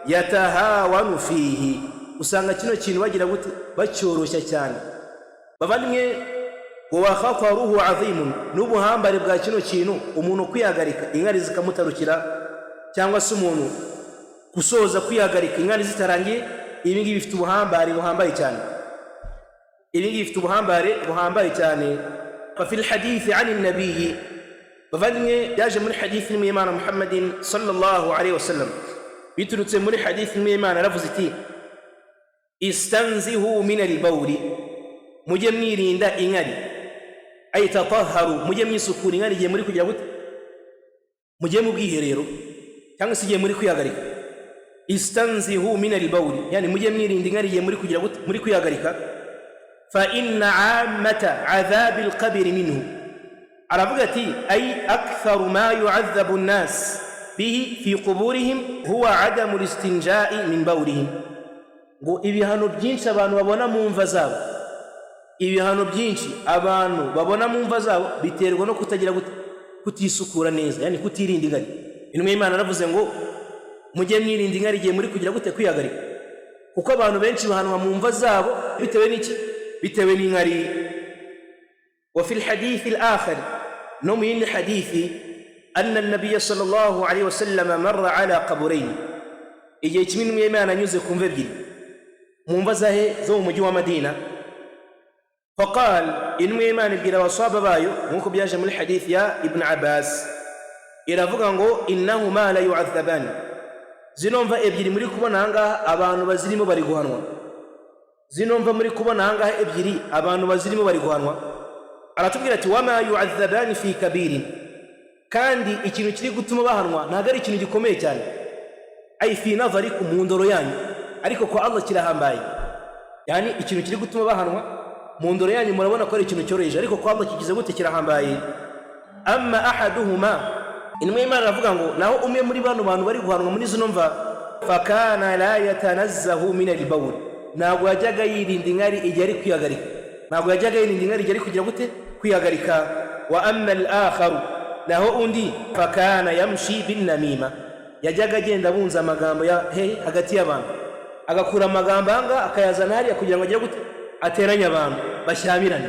yatahawanu fihi, usanga kino kintu bagira gute bacyoroshya cyane. Bavandimwe, wa khataruhu azimun, n'ubuhambare bwa kino kintu umuntu kwihagarika inkari zikamutarukira, cyangwa se umuntu gusoza kwihagarika inkari zitarangiye. Ibi ngibi bifite ubuhambare buhambaye cyane. Fa fil hadith an an-nabiy, bavandimwe, yaje muri hadith y'Umwimana Muhammadin sallallahu alaihi wasallam, biturutse muri hadith y'Umwimana aravuze iti istanzihu min al-bawli, mujye mwirinda inkari, ay tatahharu, mujye mwisukura inkari igihe muri kugira gute mujye mu bwiherero cyangwa se igihe muri kwihagarika. Istanzihu min al-bawli, yani mujye mwirinda inkari igihe muri kugira gute muri kwihagarika. Fa inna ammata adhabi al-qabr minhu, aravuga ati ay aktharu ma yu'adhabu an-nas bihi fi quburihim huwa adamu al-istinja'i min bawlihim, ngo ibihano byinshi abantu babona mu mva zabo, ibihano byinshi abantu babona mu mva zabo biterwa no kutagira kutisukura neza, yani kutirinda inkari. Umwimana aravuze ngo mujye mwirinda inkari igihe muri kugira gute kwihagarika, kuko abantu benshi bahanwa mu mva zabo bitewe n'iki? bitewe n'inkari. وفي الحديث الآخر نمين حديثي أن النبي صلى الله عليه وسلم مر على قبرين إجيت من يمانا يوزكم فبجل منفزه ذو مجوى مدينة فقال إن يمان الجل وصاب بايو ممكن بيجي من الحديث يا ابن عباس إلى فقانغو إنهما لا يعذبان زينون فأبجل مريكو نانغا أبانو بزلمو بريقوانوا زينون فمريكو نانغا أبجلي أبانو بزلمو بريقوانوا aratubwira ati wama yu'adhabani fi kabirin, kandi ikintu kiri gutuma bahanwa ntago ari ikintu gikomeye cyane, ay fi nazarikum, mu ndoro yanyu, ariko ko Allah kirahambaye. Yani ikintu kiri gutuma bahanwa mu ndoro yanyu murabona ko ari ikintu cyoroheje, ariko ko Allah kigize gute kirahambaye. Amma ahaduhuma, inwe Imana aravuga ngo naho umwe muri bano bantu bari guhanwa muri zino mva, fakana la yatanazzahu min al-bawl, ntabwo yajyaga yirinda inkari igihe ari kwihagarika, ntabwo yajyaga yirinda inkari igihe ari kugira gute kwihagarika. Wa amma al-akharu, naho undi fakana yamshi bin namima, yajyaga agenda abunza amagambo ya hagati y'abantu, agakura amagambo anga akayazana hariya kugira ngo agire gute ateranye abantu bashyamirane.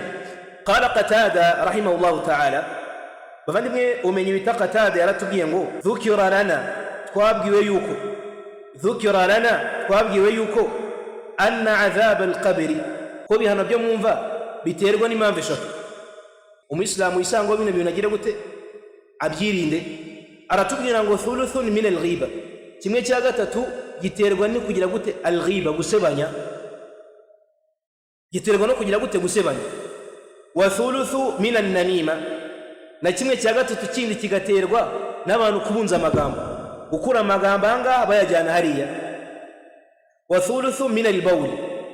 Qala Qatada rahimahullahu ta'ala, bavandimwe umenye bita Qatada yaratubwiye ngo dhukira lana, twabwiwe yuko anna adhab al-qabri, ko bihano byo mwumva biterwa n'impamvu eshatu. Umuyisilamu isangwa bino bintu agira gute abyirinde. Aratubwira ngo thuluthun min al-ghiba, kimwe cya gatatu giterwa no kugira gute al-ghiba, gusebanya, giterwa no kugira gute gusebanya. Wa thuluthu min an-namima, na kimwe cya gatatu kindi kigaterwa n'abantu kubunza amagambo, gukura amagambo anga bayajyana hariya. Wa thuluthu min al-bawl,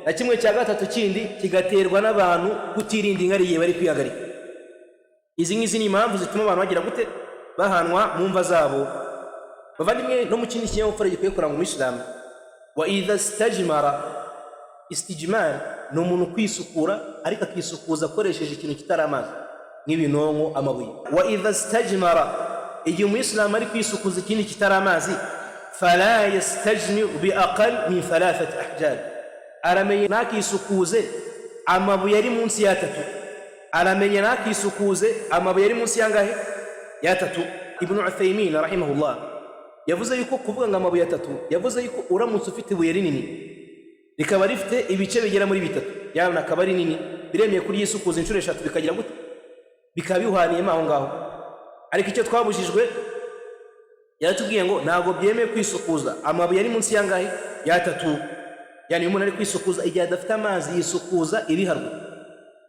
na kimwe cya gatatu kindi kigaterwa n'abantu kutirinda inkari bari kwihagarika. Izi ngizi ni impamvu zituma abantu bagira gute bahanwa mu mva zabo. Bavandimwe no mu kindi kinyabupfura gikwiye kuranga umuyisilamu, wa idha istajmara, istijmar ni umuntu kwisukura ariko akisukuza akoresheje ikintu kitari amazi nk'ibinonko, amabuye. Wa idha istajmara, igihe umuyisilamu ari kwisukuza ikindi kitari amazi, fala yastajmir bi aqal min 3 ahjar, aramenye nakisukuze amabuye ari munsi ya 3, aramenye nakisukuze amabuye ari munsi yangahe ya 3. Ibn Uthaymin rahimahullah yavuze yuko kuvuga ngo amabuye 3, yavuze yuko uramutse ufite ibuye rinini rikaba rifite ibice bigera muri 3, yana akaba ari nini, biremeye kuri yisukuza inshuro 3 bikagira gute bikaba bihaniye aho ngaho. Ariko icyo twabujijwe yaratubwiye ngo ntago byemeye kwisukuza amabuye ari munsi yangahe ya 3. Yani umuntu ari kwisukuza igihe adafite amazi yisukuza ibiharwa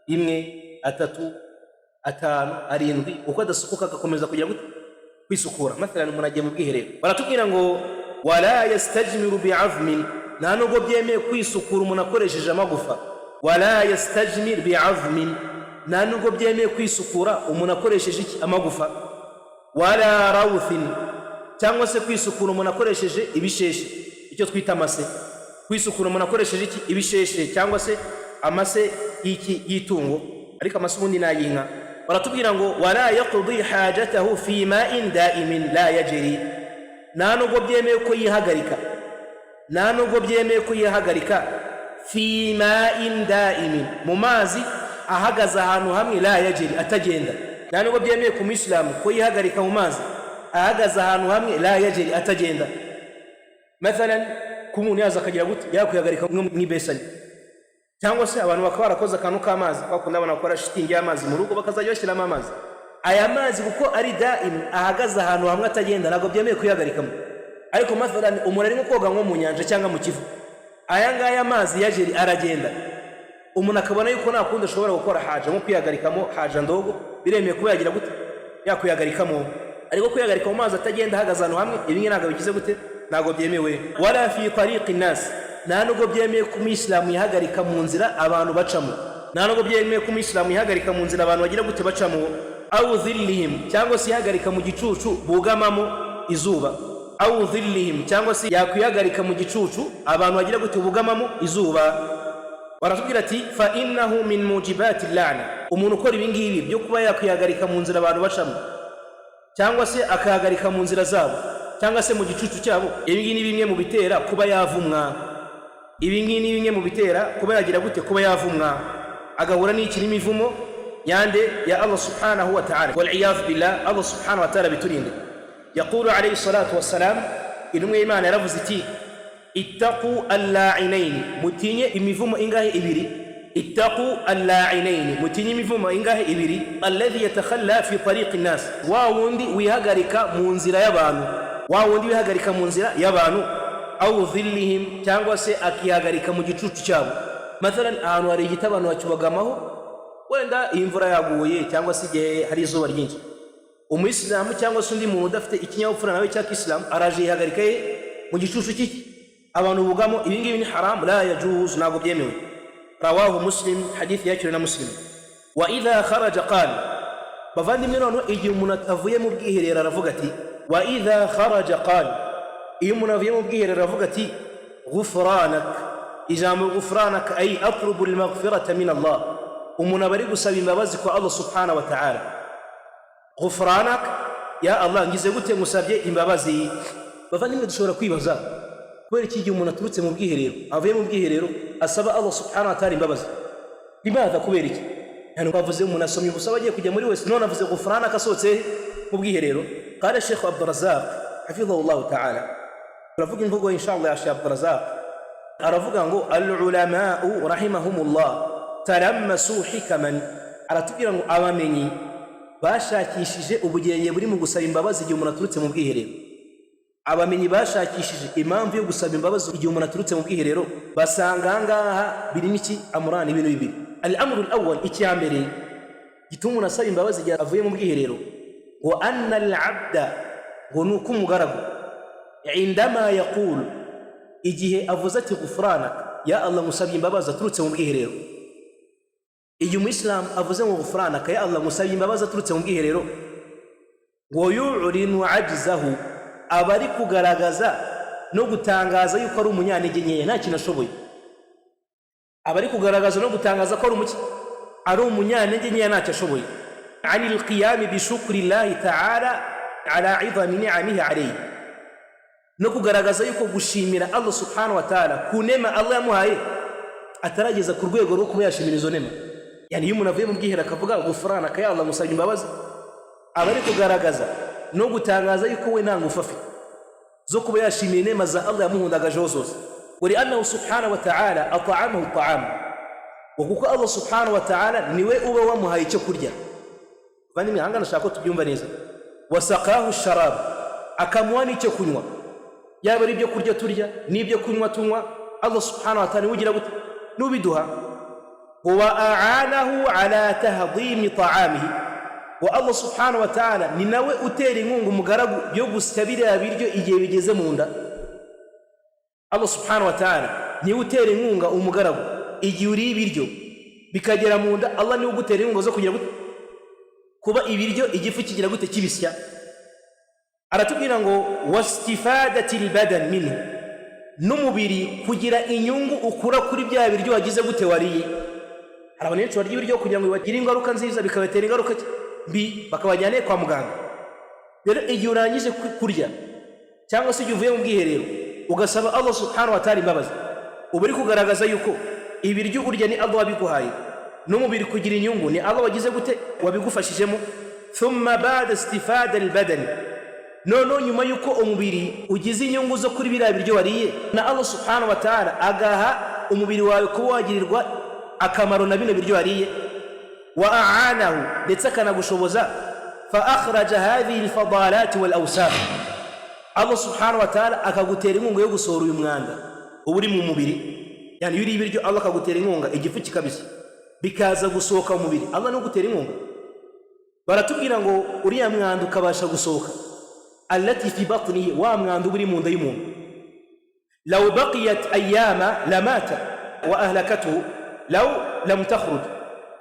1, 3, 5, 7, uko adasukuka agakomeza kugira gute kwisukura. Mathalan umuntu agiye mu bwiherero, baratubwira ngo wala yastajmiru bi'azmin, nta nubwo byemeye kwisukura umuntu akoresheje amagufa. Wala yastajmir bi'azmin, nta nubwo byemeye kwisukura umuntu akoresheje amagufa. Wala rawthin, cyangwa se kwisukura umuntu akoresheje ibisheshe, icyo twita amase. Kwisukura umuntu akoresheje ibisheshe cyangwa se amase y'itungo, ariko amase ubundi n'ay'inka. Baratubwira ngo wala yaqdi hajatahu fi ma'in da'imin la yajri, nta nubwo byemeye ko yihagarika, nta nubwo byemeye ko yihagarika fi ma'in da'imin, mu mazi ahagaze ahantu hamwe, la yajri, atagenda. Nta nubwo byemeye ku Muislamu ko yihagarika mu mazi ahagaze ahantu hamwe, la yajri, atagenda. Mathalan ku muntu yaza akagira gute yakwihagarika mu ibesani, cyangwa se abantu bakaba barakoze akantu k'amazi, bakunda abantu bakora shitingi y'amazi mu rugo bakazajya bashyiramo amazi. Aya mazi kuko ari daim, ahagaze ahantu hamwe atagenda, ntabwo byemeye kwihagarikamo. Ariko mathalan umuntu arimo koga nko mu nyanja cyangwa mu kivu, aya ngaya amazi yajeri aragenda, umuntu akabona yuko nta kundi ashobora gukora haja nko kwihagarikamo haja ndogo, biremeye kuba yagira gute yakwihagarikamo. Ariko kwihagarika mu mazi atagenda ahagaze ahantu hamwe, ibi ntabwo bigize gute, ntabwo byemewe. Wala fi tariqi nas, nta nubwo byemeye ku Muislamu yihagarika mu nzira abantu bacamo, nta nubwo byemeye ku Muislamu yihagarika mu nzira abantu bagira gute bacamo. Aw dhillihim, cyangwa se yihagarika mu gicucu bugamamo izuba. Aw dhillihim, cyangwa se yakwihagarika mu gicucu abantu bagira gute bugamamo izuba. Baratubwira ati fa innahu min mujibati al-la'na, umuntu ukora ibi ngibi byo kuba yakwihagarika mu nzira abantu bacamo, cyangwa se akahagarika mu nzira zabo, cyangwa se mu gicucu cyabo, ibi ngibi ni bimwe mu bitera kuba yavumwa. Ibi ngibi ni bimwe mu bitera kuba yagira gute kuba yavumwa. agahura n'iki n'imivumo yande ya Allah subhanahu wa ta'ala. Wal iyadhu billah, Allah subhanahu wa ta'ala biturinde. Yaqulu alayhi salatu wassalam, inumwe Imana yaravuze iti ittaqu al-la'inain, mutinye imivumo ingahe ibiri. ittaqu al-la'inain, mutinye imivumo ingahe ibiri. Alladhi yatakhalla fi tariqi an-nas, wa wundi wihagarika mu nzira y'abantu, wa wundi wihagarika mu nzira y'abantu. Au dhillihim, cyangwa se akihagarika mu gicucu cyabo. Mathalan ahantu hari igiti abantu bakibagamaho, wenda imvura yaguye cyangwa se igihe hari izuba ryinshi, umuyisilamu cyangwa se undi muntu udafite ikinyabupfura nawe cya Islam araje yihagarika mu gicucu cy'iki abantu bugamo. Ibi ngibi ni haram, la yajuz, ntabwo byemewe. Rawahu Muslim, hadith yakiriwe na Muslim. Wa idha kharaja qala, bavandimwe none igihe umuntu avuye mu bwiherero aravuga ati wa idha kharaja qala, iyo umuntu avuye mu bwiherero aravuga ati ghufranak. Ijambo ghufranak ay atlubu al-maghfirata min Allah, umuntu aba ari gusaba imbabazi kwa Allah subhanahu wa ta'ala. Ghufranak, ya Allah ngize gute musabye imbabazi. Bavandimwe dushobora kwibaza kubera iki igihe umuntu aturutse mu bwiherero, avuye mu bwiherero asaba Allah subhanahu wa ta'ala imbabazi. Limadha? kubera iki? Yani bavuze umuntu asomye gusaba agiye kujya muri wese, none avuze ghufranak asohotse mu bwiherero. Qala Sheikh Abdul Razzaq hafidhahu Allah ta'ala, aravuga imvugo inshallah ya Sheikh Abdul Razzaq, aravuga ngo al-ulama'u rahimahumullah talammasu hikaman, aratubwira ngo abamenyi bashakishije ubugenge buri mu gusaba imbabazi igihe umuntu aturutse mu bwiherero. Abamenyi bashakishije impamvu yo gusaba imbabazi igihe umuntu aturutse mu bwiherero, basanga ngaha biri n'iki amurani ibintu bibiri. Al-amru al-awwal, icyambere gituma umuntu asaba imbabazi igihe avuye mu bwiherero, wa anna al-abda, ngo nuko umugaragu indama yaqulu, igihe avuze ati ghufranak, ya Allah musabye imbabazi aturutse mu bwiherero. Igihe umuyisilamu avuze ngo ghufranak, ya Allah musabye imbabazi aturutse mu bwiherero, ngo yu'linu ajzahu, aba ari kugaragaza no gutangaza yuko ari umunyantege nkeya, nta kintu ashoboye. Aba ari kugaragaza no gutangaza ko ari umunyantege nkeya, ntacyo ashoboye. Anil qiyami bi shukri llahi ta'ala ala 'idhami ni'amihi alayhi, no kugaragaza yuko gushimira Allah subhanahu wa ta'ala ku nema Allah yamuhaye atarageza ku rwego rwo kuba yashimira izo nema. Yani iyo umuntu avuye mu bwiherero akavuga ghufranaka, ya Allah musabye imbabazi, aba ari kugaragaza no gutangaza yuko we nta ngufu afite zo kuba yashimira inema za Allah yamuhundagajeho zose. Wali annahu subhanahu wa ta'ala at'amahu at'am, kuko Allah subhanahu wa ta'ala niwe uba wamuhaye icyo kurya. Bani mihanga nashaka ko tubyumva neza. Wasaqahu sharab, akamuha n'icyo kunywa, yaba ari ibyo kurya turya n'ibyo kunywa tunywa. Allah subhanahu wa ta'ala ugira gute nubiduha. Wa a'anahu ala tahdhim ta'amihi, wa Allah subhanahu wa ta'ala ni nawe utera inkunga umugaragu yo gusabira biryo igihe bigeze mu nda. Allah subhanahu wa ta'ala ni utera inkunga umugaragu igihe uri ibiryo bikagera mu nda. Allah ni ugutera inkunga zo kugira gute kuba ibiryo igifu kigira gute kibisya. Aratubwira ngo wastifadatil badan minhu, n'umubiri kugira inyungu ukura kuri bya biryo wagize gute wariye. Hari abantu benshi barya ibiryo kugira ngo bagire ingaruka nziza, bikabatera ingaruka mbi, bakabajyana kwa muganga. Rero igihe urangije kurya cyangwa se igihe uvuye mu bwiherero ugasaba Allah subhanahu wa ta'ala imbabazi, uba uri kugaragaza yuko ibiryo urya ni Allah wabiguhaye, n'umubiri kugira inyungu ni Allah wagize gute wabigufashijemo. Thumma ba'da istifada al-badan, none nyuma yuko umubiri ugize inyungu zo kuri biriya biryo wariye, na Allah subhanahu wa ta'ala agaha umubiri wawe kuba wagirirwa akamaro na bino biryo wariye. Wa a'anahu, ndetse akanagushoboza fa akhraja hadhihi al-fadalat wal awsaf, Allah subhanahu wa ta'ala akagutera inkunga yo gusohora uyu mwanda uba uri mu mubiri. Yani yuri ibiryo Allah akagutera inkunga igifu kikabisa bikaza gusohoka mu mubiri, Allah no gutera inkunga. Baratubwira ngo uriya mwanda ukabasha gusohoka, allati fi batnihi, wa mwanda uri mu nda y'umuntu. Law baqiyat ayyama lamata wa ahlakatuhu law lam takhruj,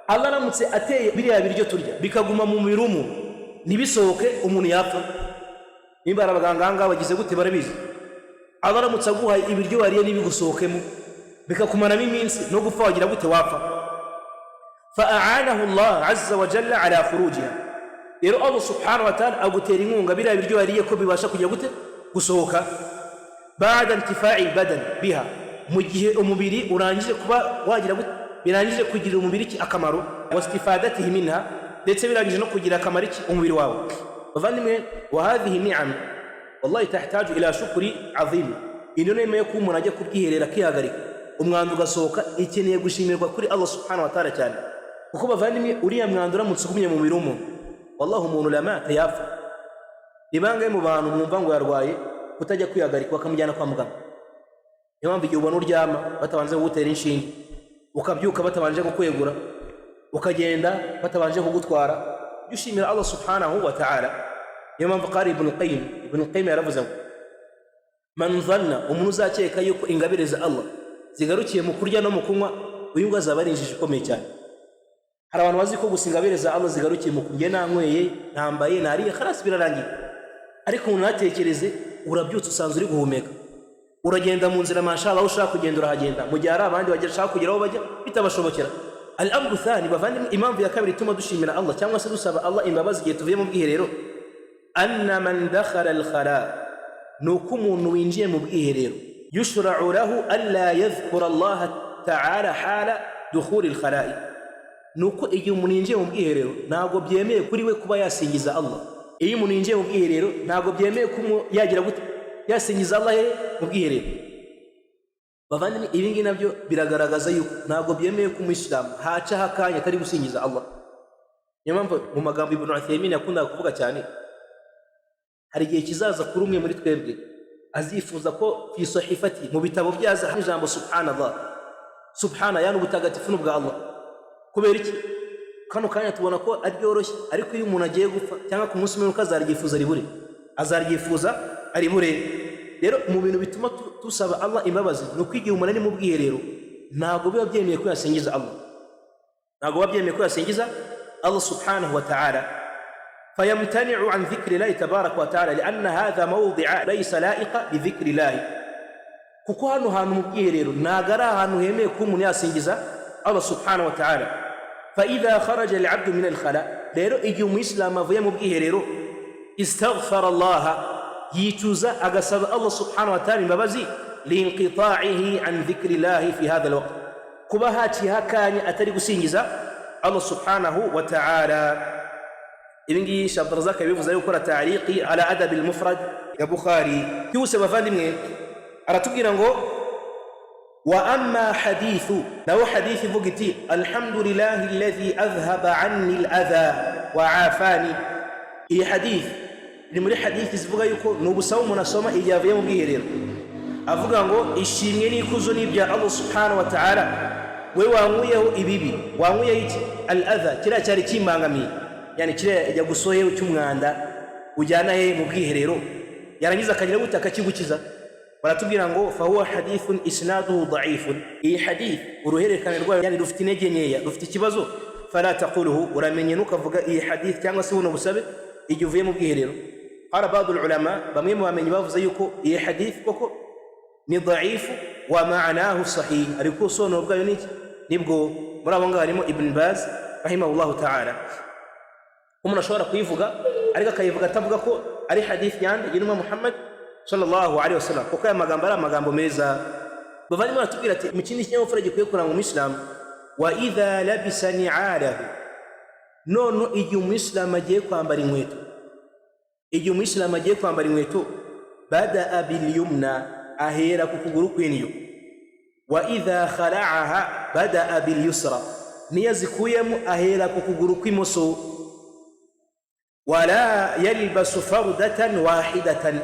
Allah ramutse ateye biriya biryo turya bikaguma mu mubiri w'umuntu nibisohoke, umuntu yapfa. Nimba abaganga bagize gute barabizi. Allah ramutse aguhaye ibiryo wariye nibigusohokemo bikakumaramo iminsi, no gupfa wagira gute wapfa. Fa'anahu Allah azza wa jalla ala khurujiha, rero Allah subhanahu wa ta'ala agutera inkunga biriya biryo wariye ko bibasha kugira gute gusohoka. Ba'da intifa'i badan biha, mu gihe umubiri urangije kuba wagira gute birangije kugira umubiri iki akamaro, wastifadatihi minha, ndetse birangije no kugira akamaro iki umubiri wawe. Bavandimwe, wa hadhihi ni'am wallahi tahtaju ila shukri azim. Ino nemeye ko umuntu ajya kubwiherera akihagarika umwanda ugasohoka, ikeneye gushimirwa kuri Allah subhanahu wa ta'ala cyane. Kuko bavandimwe, uriya mwanda uramutse ugumye mu mubiri w'umuntu, wallahi umuntu lamata yapfa. Ni bangahe mu bantu mwumva ngo yarwaye kutajya kwihagarika bakamujyana kwa muganga? Niyo mpamvu igihe ubona uryama batabanje kugutera inshinge, ukabyuka batabanje kukwegura, ukagenda batabanje kugutwara, ushimira Allah subhanahu wa ta'ala. Niyo mpamvu qari Ibn Qayyim yaravuze ngo man dhanna, umuntu uzakeka yuko ingabire za Allah zigarukiye mu kurya no mu kunywa, uyu ngo azaba ari injiji ikomeye cyane. Hari abantu bazi ko gusa ingabire za Allah zigarukiye mu kurya, nanyweye, ntambaye, nariye, khalas birarangiye. Ariko umuntu natekereze, urabyutse usanzwe uri guhumeka, uragenda mu nzira mashallah ushaka kugenda urahagenda, mu gihe hari abandi bashaka kugera aho bajya bitabashobokera. Al-amru thani, bavandimwe, impamvu ya kabiri ituma dushimira Allah cyangwa se dusaba Allah imbabazi igihe tuvuye mu bwiherero, anna man dakhala al-khala, nuko umuntu winjiye mu bwiherero, yushra'u lahu alla yadhkura Allah ta'ala hala dukhuli al-khala'i, nuko igihe umuntu yinjiye mu bwiherero ntabwo byemeye kuri we kuba yasingiza Allah. Iyo umuntu yinjiye mu bwiherero ntabwo byemeye ko yagira gute yasingiza Allah mu bwiherero. Bavandimwe, ibi ngibi nabyo biragaragaza yuko ntabwo byemeye ko umuyisilamu hacaho akanya atari gusingiza Allah. Niyo mpamvu mu magambo Ibn Uthaymin yakundaga kuvuga cyane, hari igihe kizaza kuri umwe muri twebwe azifuza ko fi sahifati, mu bitabo byaza hari ijambo subhanallah, subhana, yani ubutagatifu n'ubwa Allah. Kubera iki? Kano kanya tubona ko ari byoroshye, ariko iyo umuntu agiye gupfa cyangwa ku munsi umwe azaryifuza ribure, azaryifuza aribure. Rero mu bintu bituma tusaba Allah imbabazi no kwigira umuntu ari mu bwiherero, ntabwo biba byemeye ko yasingiza Allah, ntabwo biba byemeye ko yasingiza Allah subhanahu wa ta'ala. فيمتنع عن ذكر الله تبارك وتعالى لأن هذا موضع ليس لائق بذكر الله. kuko hano hantu mu bwiherero ntabwo ari ahantu hemeye ko umuntu yasingiza Allah subhanahu wa ta'ala. فإذا خرج العبد من الخلاء, rero igihe umuyisilamu avuye mu bwiherero, istaghfara Allah, yicuza agasaba Allah subhanahu wa ta'ala imbabazi, linqita'ihi an dhikri Allah fi hadha alwaqt, kuba haciye akanya atari gusingiza Allah subhanahu wa ta'ala. Ibi ngibi Sheikh Abdurrazzaq yabivuze ari gukora ta'liqi ala adab al-mufrad ya Bukhari. Yose bavandimwe, aratubwira ngo wa amma hadithu, nawo hadithi ivuga iti alhamdulillahi alladhi adhhaba anni al-adha wa afani. Iyi hadithi ni muri hadithi zivuga yuko n'ubusaba umuntu asoma igihe avuye mu bwiherero, avuga ngo ishimwe n'ikuzo n'ibya Allah subhanahu wa ta'ala, we wankuyeho ibibi, wankuyeho iki al-adha, kiriya cyari kimbangamiye, yani kiriya ijya gusohewe cy'umwanda ujyana he mu bwiherero, yarangiza akagira gute akakigukiza. Baratubwira ngo fa huwa hadithun isnaduhu da'ifun, iyi hadith uruhererekane rwayo yani rufite intege nkeya, rufite ikibazo. Fala taquluhu, uramenye nukavuga iyi hadith cyangwa se buno busabe igihe uvuye mu bwiherero. Qala ba'd ulama, bamwe mu bamenyi bavuze yuko iyi hadith koko ni da'ifu wa ma'anahu sahih, ariko sono bwayo nibwo muri abo ngabo harimo Ibn Baz rahimahullahu ta'ala. Umuntu ashobora kuyivuga ariko akayivuga atavuga ko ari hadith yandi y'intumwa Muhammad sallallahu alaihi wasallam, kuko aya magambo ari amagambo meza. Bavandimwe baratubwira ati mu kindi kinyabupfura gikwiye kuranga umuyisilamu, wa idha labisa ni'alahu, none igihe umuyisilamu agiye kwambara inkweto, igihe umuyisilamu agiye kwambara inkweto, bada'a bil yumna, ahera ku kuguru kw'indyo, wa idha khala'aha bada'a bil yusra, niyo zikuyemo ahera ku kuguru kw'imoso, wala yalbasu fardatan wahidatan,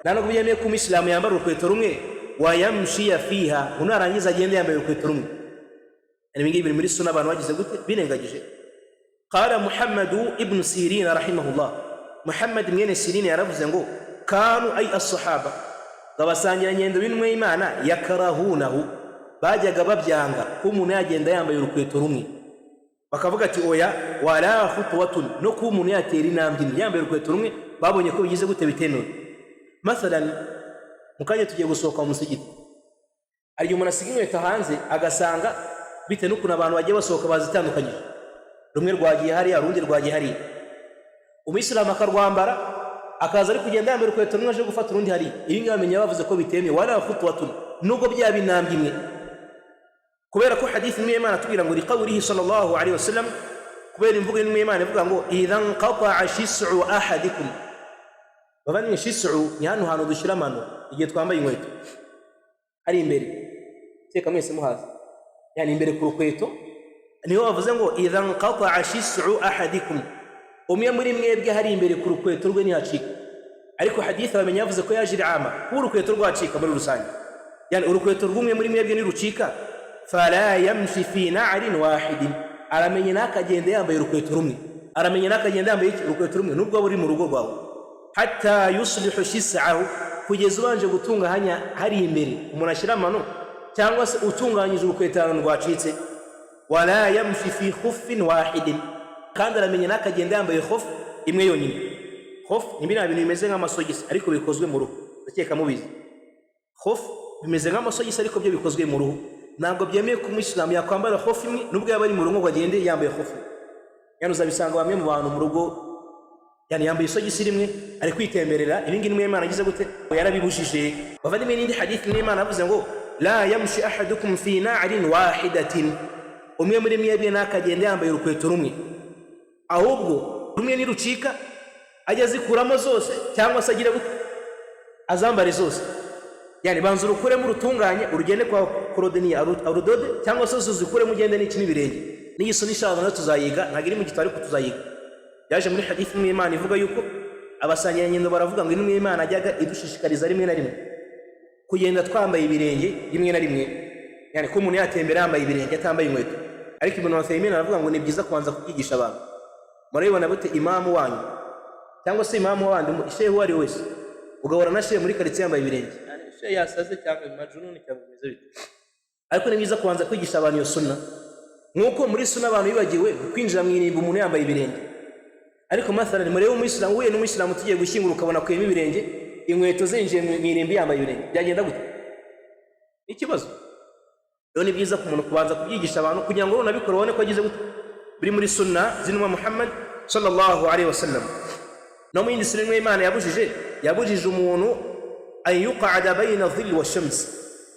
nano byemeye ko umuyisilamu yambara urukweto rumwe, wa yamshiya fiha, unarangiza agenda yambaye urukweto rumwe. Ibi ngibi biri muri sunna abantu bagize gute binengagije. Qala Muhammad ibn Sirin rahimahullah, Muhammad mwene Sirin yaravuze ngo kanu ay as-sahaba, babasangira ngendo binwe Imana, yakarahunahu, bajyaga babyanga ko umuntu yagenda yambaye urukweto rumwe, bakavuga ati oya wala khutwatun, no ko umuntu yatera intambwe yambaye urukweto rumwe, babonye ko bigize gute bitemewe. Mathalan, mukanya tugiye gusohoka mu musigiti, ari umuntu asiga inkweto hanze agasanga bite n'ukuntu abantu bagiye basohoka bazitandukanye, rumwe rwagiye hariya urundi rwagiye hariya, umuyisilamu akarwambara akaza ari kugenda yambaye urukweto rumwe aje gufata urundi hariya. Ibi ngibi bamenya bavuze ko bitemewe, wala khutwatun, nubwo byaba intambwe imwe. kubera ko hadith imwe Imana tubwira ngo liqawlihi sallallahu alaihi wasallam, kubera imvugo imwe Imana ivuga ngo idhan qata'a shis'u ahadikum. Bavanye shis'u ni hano dushira amano igihe twambaye inkweto ari imbere, teka mwese muhaza, yani imbere ku rukweto, niho bavuze ngo idhan qata'a shis'u ahadikum, umwe muri mwebwe hari imbere ku rukweto rwe ntihacika. Ariko hadith abamenye yavuze ko yaje ama urukweto rwacika muri rusange, yani urukweto rw'umwe muri mwebwe ni rucika, fala yamshi fi na'rin wahidin, aramenye nakagenda yambaye urukweto rumwe, aramenye nakagenda yambaye urukweto rumwe nubwo buri mu rugo rwawe, hatta yuslihu shis'ahu, kugeza ubanje gutunganya hari imbere umuntu ashyira amano, cyangwa se utunganyije urukweto rwacitse. Wala yamshi fi khuffin wahidin, kandi aramenye nakagenda yambaye khuf imwe yonyine. Khuf ni bintu bimeze nk'amasogisi ariko bikozwe mu ruhu, ndakeka mubizi. Khuf bimeze nk'amasogisi ariko byo bikozwe mu ruhu. Ntabwo byemeye ko umuyisilamu yakwambara khuf imwe nubwo yaba ari mu rugo ngo agende yambaye khuf. Yani uzabisanga bamwe mu bantu mu rugo, yani yambaye isogisi rimwe ari kwitemberera, ibingi nimwe Imana agize gute yarabibujije. Bavandimwe, n'indi hadith imwe Imana avuze ngo la yamshi ahadukum fi na'rin wahidatin, umwe muri mwebwe nakagenda yambaye urukweto rumwe, ahubwo rumwe nirucika ajya zikuramo zose, cyangwa se agira gute azambare zose. Yani banza urukuremo urutunganye, urugende kwa korodeni arudode, cyangwa se uzikuremo ugende n'iki n'ibirenge. N'igiso n'ishaza nayo tuzayiga, ntabwo iri mu gitabo ariko tuzayiga. Yaje muri hadith imwe Imana ivuga yuko abasangirangendo baravuga ngo imwe Imana ajyaga idushishikariza rimwe na rimwe kugenda twambaye ibirenge rimwe na rimwe, yani ko umuntu yatembera yambaye ibirenge atambaye inkweto. Ariko Ibn Uthaymeen aravuga ngo ni byiza kubanza kubyigisha abantu. Murabibona bute imamu wanyu cyangwa se imamu w'abandi, shehe uwo ari wese, ugahora na shehe muri karitsiye yambaye ibirenge, yani shehe yasaze cyangwa majununi cyangwa bimeze bite. Ariko ni byiza kubanza kwigisha abantu iyo sunna, nk'uko muri sunna abantu bibagiwe kwinjira mu irimbi umuntu yambaye ibirenge. Ariko mathalan murebe umuyisilamu, uhuye n'umuyisilamu tugiye gushyingura ukabona kuyemo ibirenge, inkweto zinjiye mu irimbi yambaye ibirenge, byagenda gute? Ikibazo. Rero ni byiza ku muntu kubanza kubyigisha abantu kugira ngo unabikora ubone ko agize gute biri muri sunna z'intumwa Muhammad sallallahu alaihi wasallam. No mu yindi sunna Imana yabujije umuntu ayuqa'ada bayna dhilli wa shams,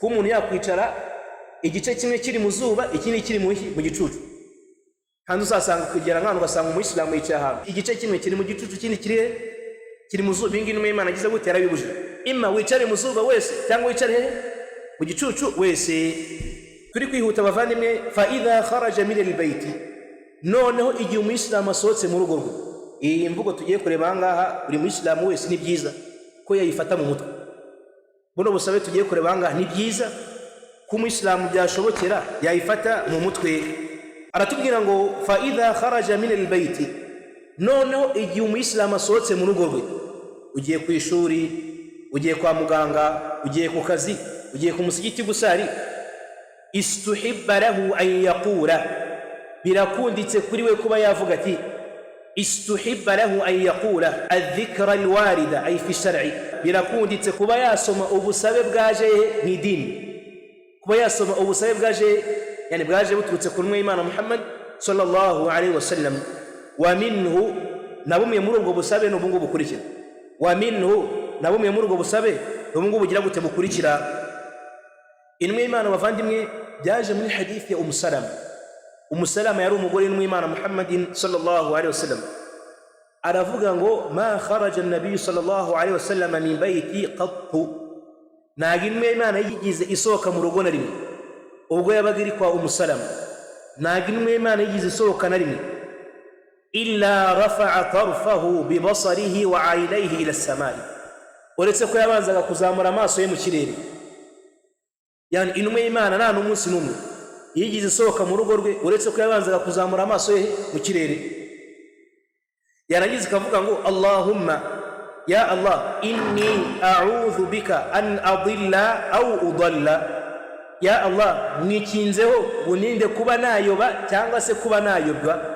ko umuntu yakwicara igice kimwe kiri mu zuba ikindi kiri mu gicucu. Kandi usasanga kugera nk'ahantu ugasanga umuyisilamu yicaye ahantu igice kimwe kiri mu gicucu ikindi kiri mu zuba. Ibingi n'umwe Imana agize gute yarabibujije, imma wicare mu zuba wese cyangwa wicare mu gicucu wese. Turi kwihuta bavandimwe, fa idha kharaja min albayt, noneho igihe umuyisilamu asohotse mu rugo rwe. Iyi mvugo tugiye kureba ahangaha buri muyisilamu wese ni byiza ko yayifata mu mutwe. Buno busabe tugiye kureba ahangaha ni byiza ko umuyisilamu byashobokera yayifata mu mutwe. Aratubwira ngo fa idha kharaja min albayt, noneho igihe umuyisilamu asohotse mu rugo rwe, ugiye ku ishuri, ugiye kwa muganga, ugiye ku kazi, ugiye ku musigiti gusari, istuhibba lahu an yaqula, birakunditse kuri we kuba yavuga ati istuhibba lahu an yaqula adh-dhikra al-warida ay fi shar'i, birakunditse kuba yasoma ubusabe bwaje mu idini, kuba yasoma ubusabe bwaje, yani bwaje buturutse ku ntumwa y'Imana Muhammad sallallahu alaihi wasallam. Wa minhu, nabumwe muri ubwo busabe no bungu bukurikira. Wa minhu, nabumwe muri ubwo busabe no bungu bugira gute bukurikira. Intumwa y'Imana bavandimwe byaje muri hadith ya Salama. Salama yari umugore w'intumwa y'Imana Muhammadin sallallahu alaihi wasallam. Aravuga ngo ma kharaja an-nabiy sallallahu alaihi wasallam min bayti qattu, ntabwo intumwa y'Imana yigize isohoka mu rugo na rimwe ubwo yabaga iri kwa Salama. Ntabwo intumwa y'Imana yigize isohoka na rimwe illa rafa'a tarfahu bi basarihi wa 'aynayhi ila as-samai, uretse ko yabanzaga kuzamura amaso ye mu kirere. Yani intumwa y'Imana nta n'umunsi n'umwe yigize isohoka mu rugo rwe uretse ko yabanzaga kuzamura amaso ye mu kirere. Yarangiza akavuga ngo Allahumma, ya Allah, inni a'udhu bika an adilla aw udalla, ya Allah mwikinzeho uninde kuba nayoba cyangwa se kuba nayobwa.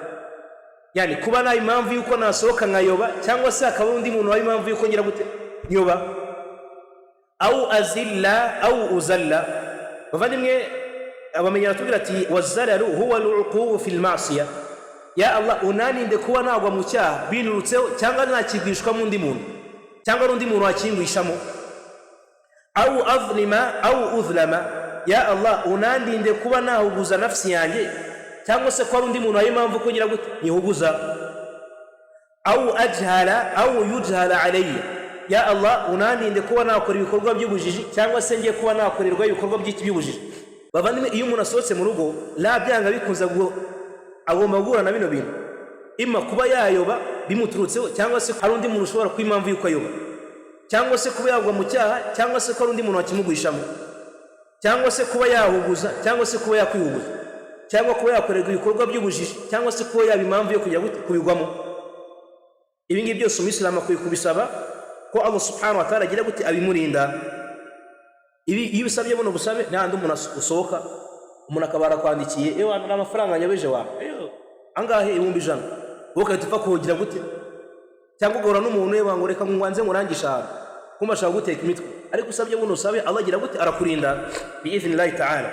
Yani kuba nayo impamvu yuko nasohoka nkayoba, cyangwa se akaba undi muntu wayo impamvu yuko ngira gute nyoba. Aw azilla aw uzalla, bavandimwe abamenyera tubwira ati wazalalu huwa al-uqu fi al-ma'siyah, ya Allah unaninde kuba nagwa mu cyaha binurutseho cyangwa nakigwishwa mu ndi muntu cyangwa undi muntu wakingwishamo. Aw azlima aw uzlama, ya Allah unandinde kuba nahuguza nafsi yanjye cyangwa se ko undi muntu ayi mpamvu kugira gute nihuguza au ajhala au yujhala alayya ya Allah unandinde kuba nakora ibikorwa by'ubujiji cyangwa se ngiye kuba nakorerwa ibikorwa by'ubujiji. Bavandimwe iyo umuntu asohotse mu rugo la byanga bikunza agomba guhura na bino bintu, imma kuba yayoba bimuturutseho cyangwa se hari undi muntu ushobora kuba impamvu yuko ayoba, cyangwa se kuba yagwa mu cyaha, cyangwa se ko hari undi muntu wakimugwishamo, cyangwa se kuba yahuguza, cyangwa se kuba yakwihuguza, cyangwa kuba yakorerwa ibikorwa by'ubujiji, cyangwa se kuba yaba impamvu yo kujya kubigwamo. Ibi ngibi byose umuyisilamu akwiye kubisaba ko Allah subhanahu wa ta'ala agira gute abimurinda. Iyo bisabye buno busabe n'andi umuntu usohoka umuntu akabara kwandikiye ewa n'amafaranga nyabeje wawe angahe 1,100 wowe tufa kugira gute, cyangwa ugora n'umuntu yewe ngo reka ngwanze ngurangisha kuma shaka guteka imitwe, ariko usabye buno usabe Allah agira gute arakurinda bi'idhnillahi ta'ala.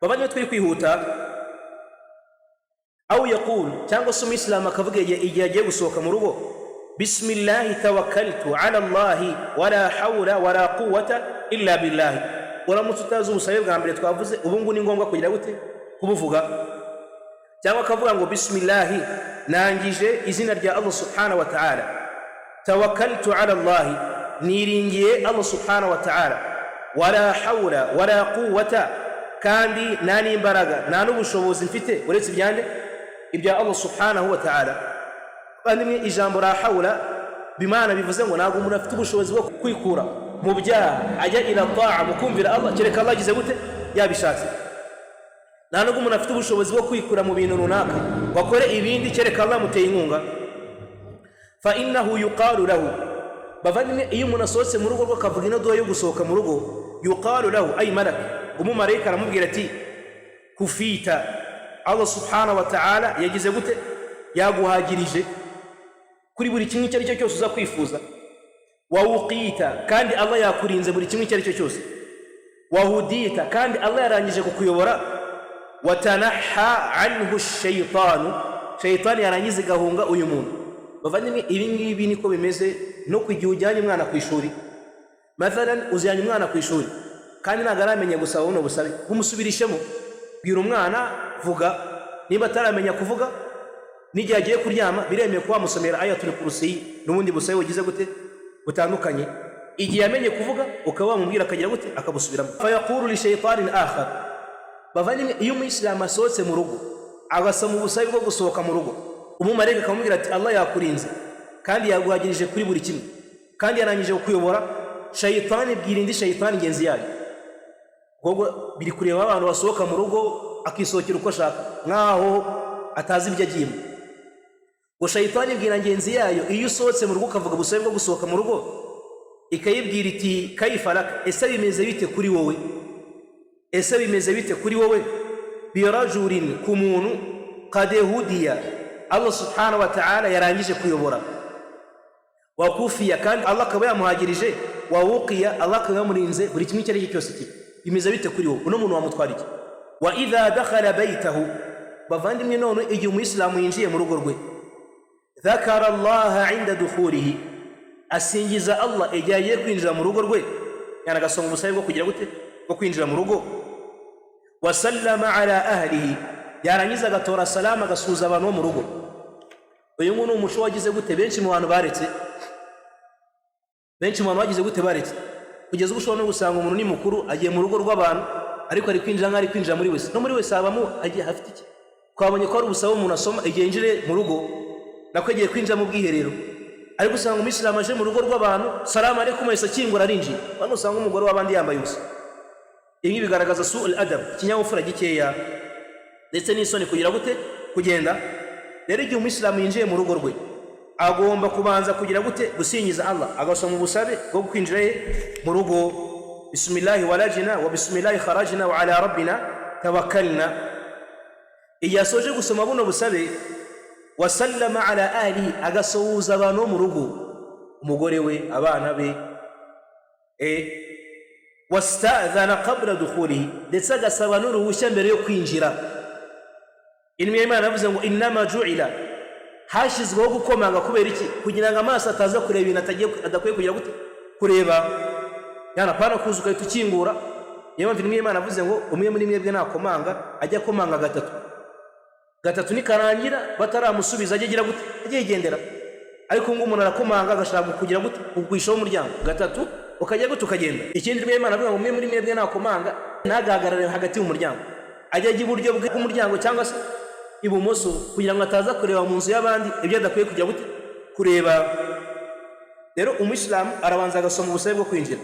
Babanye turi kwihuta au yaqul cyangwa se umuyisilamu akavuga igihe agiye gusohoka mu rugo bismillahi tawakkaltu ala Allahi wala hawla wala quwwata illa billahi. Uramutse utazi ubusabe bwa mbere twavuze ubu ngo ni ngombwa kugira gute kubuvuga, cyangwa akavuga ngo bismillahi nangije izina rya Allah subhanahu wa ta'ala, tawakkaltu ala Allahi niringiye Allah subhanahu wa ta'ala, wala hawla wala quwwata kandi nani imbaraga nta n'ubushobozi mfite uretse ibyande ibya Allah subhanahu wa ta'ala. Bandimwe ijambo la hawla bimana bivuze ngo ntabwo umuntu afite ubushobozi bwo kwikura mu byaha ajya ila ta'a mukumvira Allah kereka Allah agize gute yabishatse. Nta nubwo umuntu afite ubushobozi bwo kwikura mu bintu runaka wakore ibindi kereka Allah muteye inkunga. Fa innahu yuqalu lahu, bavandimwe iyo umuntu asohotse mu rugo rwo akavuga ino duha yo gusohoka mu rugo, yuqalu lahu ay malak, umumarayika aramubwira ati kufita, Allah subhanahu wa ta'ala yagize gute yaguhagirije kuri buri kimwe icyo ari cyo cyose uza kwifuza, wawuqita kandi Allah yakurinze buri kimwe icyo ari cyo cyose, wahudita kandi Allah yarangije kukuyobora, watanaha anhu shaytanu, shaytani yarangize gahunga uyu muntu. Bavandimwe ibi ngibi niko bimeze no kwigihe ujyanye umwana ku ishuri. Mathalan uzijyanye umwana ku ishuri kandi ntabwo aramenya gusaba buno busabe, umusubirishemo, bwira umwana vuga, niba ataramenya kuvuga n'igihe agiye kuryama biremeye kuba musomera ayatul kursi n'ubundi busabe bugize gute butandukanye. Igihe yamenye kuvuga ukaba wamubwira akagira gute akabusubiramo. Fa yaqulu li shaytanin akhar, bavandimwe iyo umuyisilamu asohotse mu rugo agasoma ubusabe bwo gusohoka mu rugo, umumarayika akamubwira ati Allah yakurinze kandi yaguhagirije kuri buri kimwe kandi yarangije kukuyobora, shaytani bwira indi shaytani ngenzi yayo. Ubwo biri kureba abantu basohoka mu rugo akisohokera uko ashaka nkaho atazi ibyo agiyemo. Ngo shaytani bwira ngenzi yayo iyo usohotse mu rugo ukavuga ubusabe bwo gusohoka mu rugo, ikayibwira iti kaifa lak, ese bimeze bite kuri wowe, ese bimeze bite kuri wowe, birajurin ku muntu qad hudiya Allah subhanahu wa ta'ala yarangije kuyobora, wa kufiya kandi Allah akaba yamuhagirije, wa wuqiya Allah akaba yamurinze buri kimwe icyo ari cyo cyose kibi. Bimeze bite kuri wowe uno muntu wamutwara iki? Wa idha dakhala baytahu, bavandimwe none igihe umuyisilamu yinjiye mu rugo rwe, dhakara Allah inda dukhulihi, asingiza Allah igihe agiye kwinjira mu rugo rwe, yana agasonga ubusabe bwo kugira gute bwo kwinjira mu rugo, wa sallama ala ahlihi, yarangiza agatora salama agasuhuza abantu bo mu rugo. Uyu nguyu ni umuco wagize gute benshi mu bantu baretse, benshi mu bantu bagize gute baretse, kugeza ubu ushobora no gusanga umuntu ni mukuru agiye mu rugo rw'abantu ariko ari kwinjira nk'ari kwinjira muri wese, no muri wese habamo agiye hafite iki. Twabonye ko ari ubusabe umuntu asoma igihe yinjire mu rugo nako agiye kwinjira mu bwiherero, ariko usanga umuyisilamu aje mu rugo rw'abantu salamu alaykum wese akingura arinjira, bano usanga umugore w'abandi yambaye ubusa. Ibi bigaragaza su'ul adab, ikinyabupfura gikeya ndetse n'isoni kugira gute kugenda. Rero igihe umuyisilamu yinjiye mu rugo rwe agomba kubanza kugira gute gusingiza Allah, agasoma ubusabe bwo kwinjira mu rugo, bismillahi walajina wa bismillahi kharajina wa ala rabbina tawakkalna. Igihe asoje gusoma buno busabe, wa sallama ala ahlihi, agasuhuza abantu mu rugo, umugore we, abana be, wasta'dhana qabla dukhulihi, ndetse agasaba n'uruhushya mbere yo kwinjira. Intumwa y'Imana yavuze ngo innama ju'ila, hashyizweho gukomanga kubera iki? Kugira ngo amaso ataza kureba ibintu adakwiye kugira gute kureba. Yana pana kuza ukahita ukingura niyo mpamvu intumwa y'Imana avuze ngo umwe muri mwebwe nakomanga ajya komanga gatatu nikarangira bataramusubiza ajye agira gute ajye yigendera. Ariko ngo umuntu arakomanga agashaka kugira gute kugwishaho umuryango gatatu ukajya gute ukagenda. Ikindi intumwa y'Imana avuga ngo umwe muri mwebwe nakomanga nagahagarare hagati mu muryango ajya ajya iburyo bw'umuryango cyangwa se ibumoso kugira ngo ataza kureba mu nzu y'abandi ibyo adakwiye kujya gute kureba. Rero umuyisilamu arabanza agasoma ubusabe bwo kwinjira,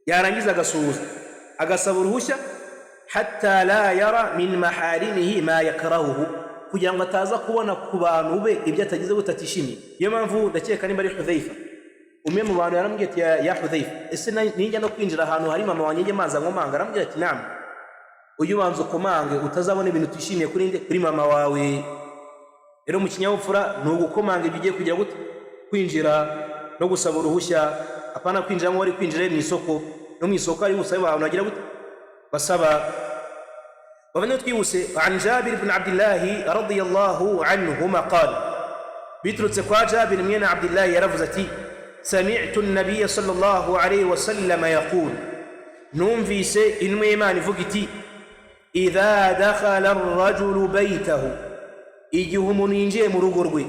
yarangiza agasuhuza, agasaba uruhushya hatta la yara min maharimihi ma yakrahuhu, kugira ngo ataza kubona ku bantu be ibyo atagize gute atishimiye. Iyo mpamvu ndakeka nimba ari Hudhaifa, umwe mu bantu yaramubwiye ati ya Hudhaifa, ese ninjya no kwinjira ahantu hari mama wanjye manza nkomanga? Aramubwira ati naam, uyu banza ukomange utazabona ibintu twishimiye kuri mama wawe. Rero mu kinyabupfura ni ugukomanga ibyo ugiye kujya gute kwinjira no gusaba uruhushya, apana kwinjira ngo wari kwinjira mu isoko. No mu isoko ari gusaba abantu agira gute basaba. Bavanye twihuse, an Jabir ibn Abdullah radiyallahu anhuma qala, biturutse kwa Jabir mwene Abdullah yaravuze ati sami'tu an-nabiy sallallahu alayhi wa sallam yaqul, numvise intumwa y'Imana ivuga iti idha dakhala ar-rajulu baytahu, igihe umuntu yinjiye mu rugo rwe,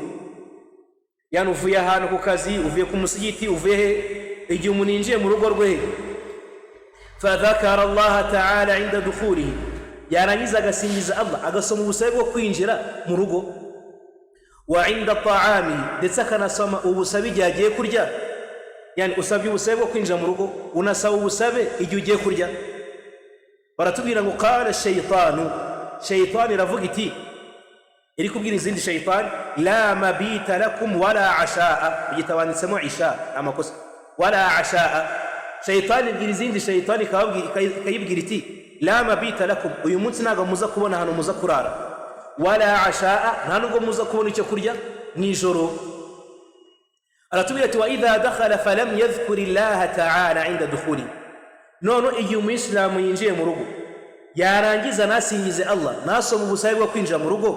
yani uvuye ahantu ku kazi, uvuye ku musigiti, uvuye he, igihe umuntu yinjiye mu rugo rwe, fadhakara Allah ta'ala inda dukhulihi, yarangiza agasingiza Allah, agasoma ubusabe bwo kwinjira mu rugo, wa inda ta'ami, ndetse akanasoma ubusabe igihe agiye kurya. Yani usabye ubusabe bwo kwinjira mu rugo, unasaba ubusabe igihe ugiye kurya. Baratubwira ngo qala shaytanu, shaytani iravuga iti, iri kubwira izindi shaytani, la mabita lakum wala ashaa, igitabanitsemo isha amakosa, wala ashaa. Shaytani ibwira izindi shaytani ikayibwira iti la mabita lakum, uyu munsi ntago muza kubona ahantu muza kurara, wala ashaa, nta nubwo muza kubona icyo kurya mw'ijoro. Aratubwira ati wa idha dakhala falam yadhkuri llaha ta'ala inda dukhuli, nono igihe umuyisilamu yinjiye mu rugo yarangiza nasingize Allah, nasoma ubusabe bwo kwinjira mu rugo,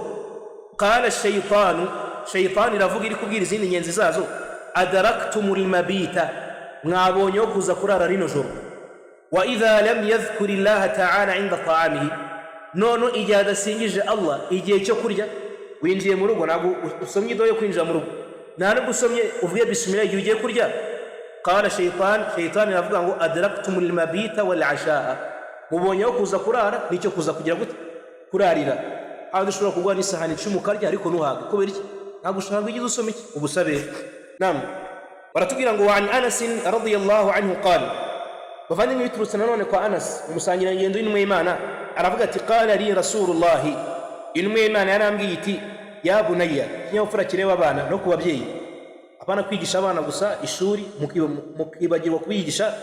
qala shaytanu, shaytani iravuga iri kubwira izindi nyenzi zazo, adaraktumul mabita, mwabonyeho kuza kurara rino joro. Wa idha lam yadhkuri llaha ta'ala inda ta'amihi, nono igihe adasingije Allah igihe cyo kurya, winjiye mu rugo ntabwo usomye ido yo kwinjira mu rugo, nta nubwo usomye uvuye bismillah igihe ugiye kurya. Qala shaytan iravuga ngo adraktumul mabita wal ashaa, mubonyeho kuza kurara nicyo kuza kugira gute kurarira. Aho dushobora kugwa n'isahani 10 ukarya ariko ntuhaga, kubera iki? Ntabwo ushaka igihe usoma iki ubusabe. Naam, baratubwira ngo wa an Anas radiyallahu anhu qala, bavandimwe biturutse nanone kwa Anas umusangira ngendo y'intumwa y'Imana, aravuga ati qala li rasulullah, intumwa y'Imana yarambwiye iti ya bunayya, kinyabupfura kireba abana no ku babyeyi, apana kwigisha abana gusa ishuri mukibagirwa kubigisha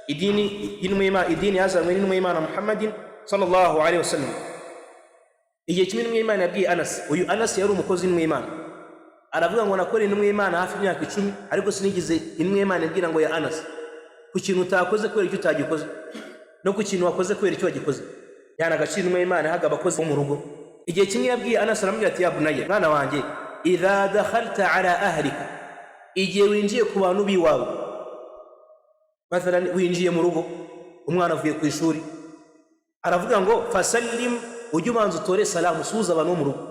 idini y'intumwa y'Imana, idini yazanywe n'intumwa y'Imana Muhammadin sallallahu alayhi wasallam. Igihe kimwe intumwa y'Imana yabwiye Anas, uyu Anas yari umukozi w'intumwa y'Imana, aravuga ngo nakora intumwa y'Imana hafi imyaka 10 ariko sinigize intumwa y'Imana ibwira ngo ya Anas, ku kintu utakoze kubera icyo utagikoze, no ku kintu wakoze kubera icyo wagikoze. Yana agaciro intumwa y'Imana haga abakozi bo mu rugo. Igihe kimwe yabwiye Anas aramubwira ati ya bunayya, mwana wanjye, idha dakhalta ala ahlika, igihe winjiye ku bantu biwawe, mathalan winjiye mu rugo, umwana avuye ku ishuri, aravuga ngo fasallim, ujye ubanza utore salamu, usuhuza abantu bo mu rugo.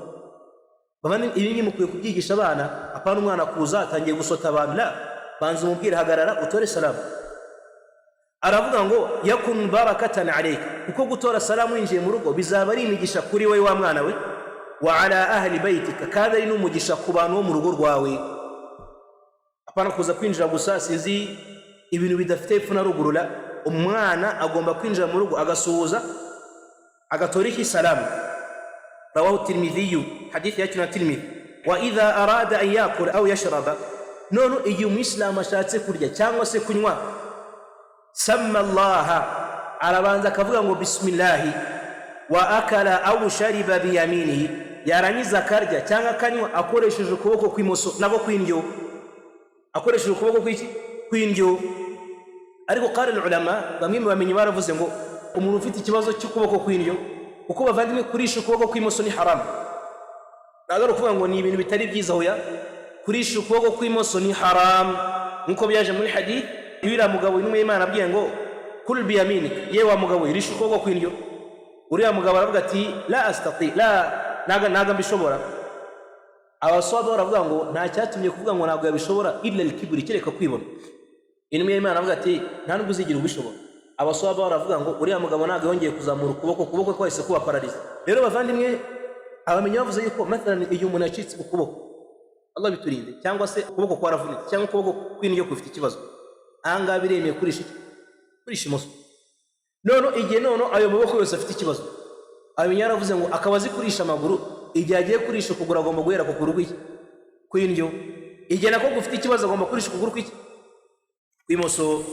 Bavandimwe ibi ngibi mukwiye kubyigisha abana, apana umwana kuza atangiye gusota abantu, la, banza umubwire hagarara utore salamu. Aravuga ngo yakun barakatan alayka, kuko gutora salamu winjiye mu rugo bizaba ari imigisha kuri wowe wa mwana we, wa ala ahli baytika, kandi ari n'umugisha ku bantu bo mu rugo rwawe. Apana kuza kwinjira gusa sinzi ibintu bidafite ipfu na ruguru, la, umwana agomba kwinjira mu rugo agasuhuza agatora iki salamu. Rawahu Tirmidhi, hadithi yake na Tirmidhi. Wa idha arada an yakula aw yashraba, nono igihe umuyisilamu ashatse kurya cyangwa se kunywa, samma Allah, arabanza akavuga ngo bismillahi, wa akala aw shariba bi yaminihi, yarangiza akarya cyangwa akanywa akoresheje ukuboko kw'imoso nabo kw'indyo, akoresheje ukuboko kw'indyo. Ariko qala ulama, bamwe mu bamenyi baravuze ngo umuntu ufite ikibazo cy'ukuboko kw'indyo, uko bavandimwe kurisha ukuboko kw'imoso ni haramu. Nagaro kuvuga ngo ni ibintu bitari byiza, hoya kurisha ukuboko kw'imoso ni haramu, nkuko byaje muri hadith ibira mugabo intumwa y'Imana abwiye ngo kul biyaminika, yewe wa mugabo irisha ukuboko kw'indyo. Uriya mugabo aravuga ati la astati, naga mbishobora. Abaswaba baravuga ngo nta cyatumye kuvuga ngo ntabwo yabishobora illa al-kibri, kereka kwibona. Intumwa y'Imana aravuga ati nta nubwo uzigira ubishobora. Abaswaba baravuga ngo uriya mugabo ntabwo yongeye kuzamura ukuboko kwahise kuba paralize. Rero bavandimwe, abamenyi bavuze yuko mathalan iyo umuntu yacitse ukuboko, Allah biturinde, cyangwa se ukuboko kwaravunitse cyangwa ukuboko kw'indyo kufite ikibazo, ahangaha biremeye kurisha imoso. Igihe ayo maboko yose afite ikibazo, abamenyi baravuze ngo akaba azi kurisha amaguru, igihe agiye kurisha ukuguru agomba guhera ku kuguru kw'indyo. Igihe nako gufite ikibazo agomba kurisha ukuguru kw'imoso.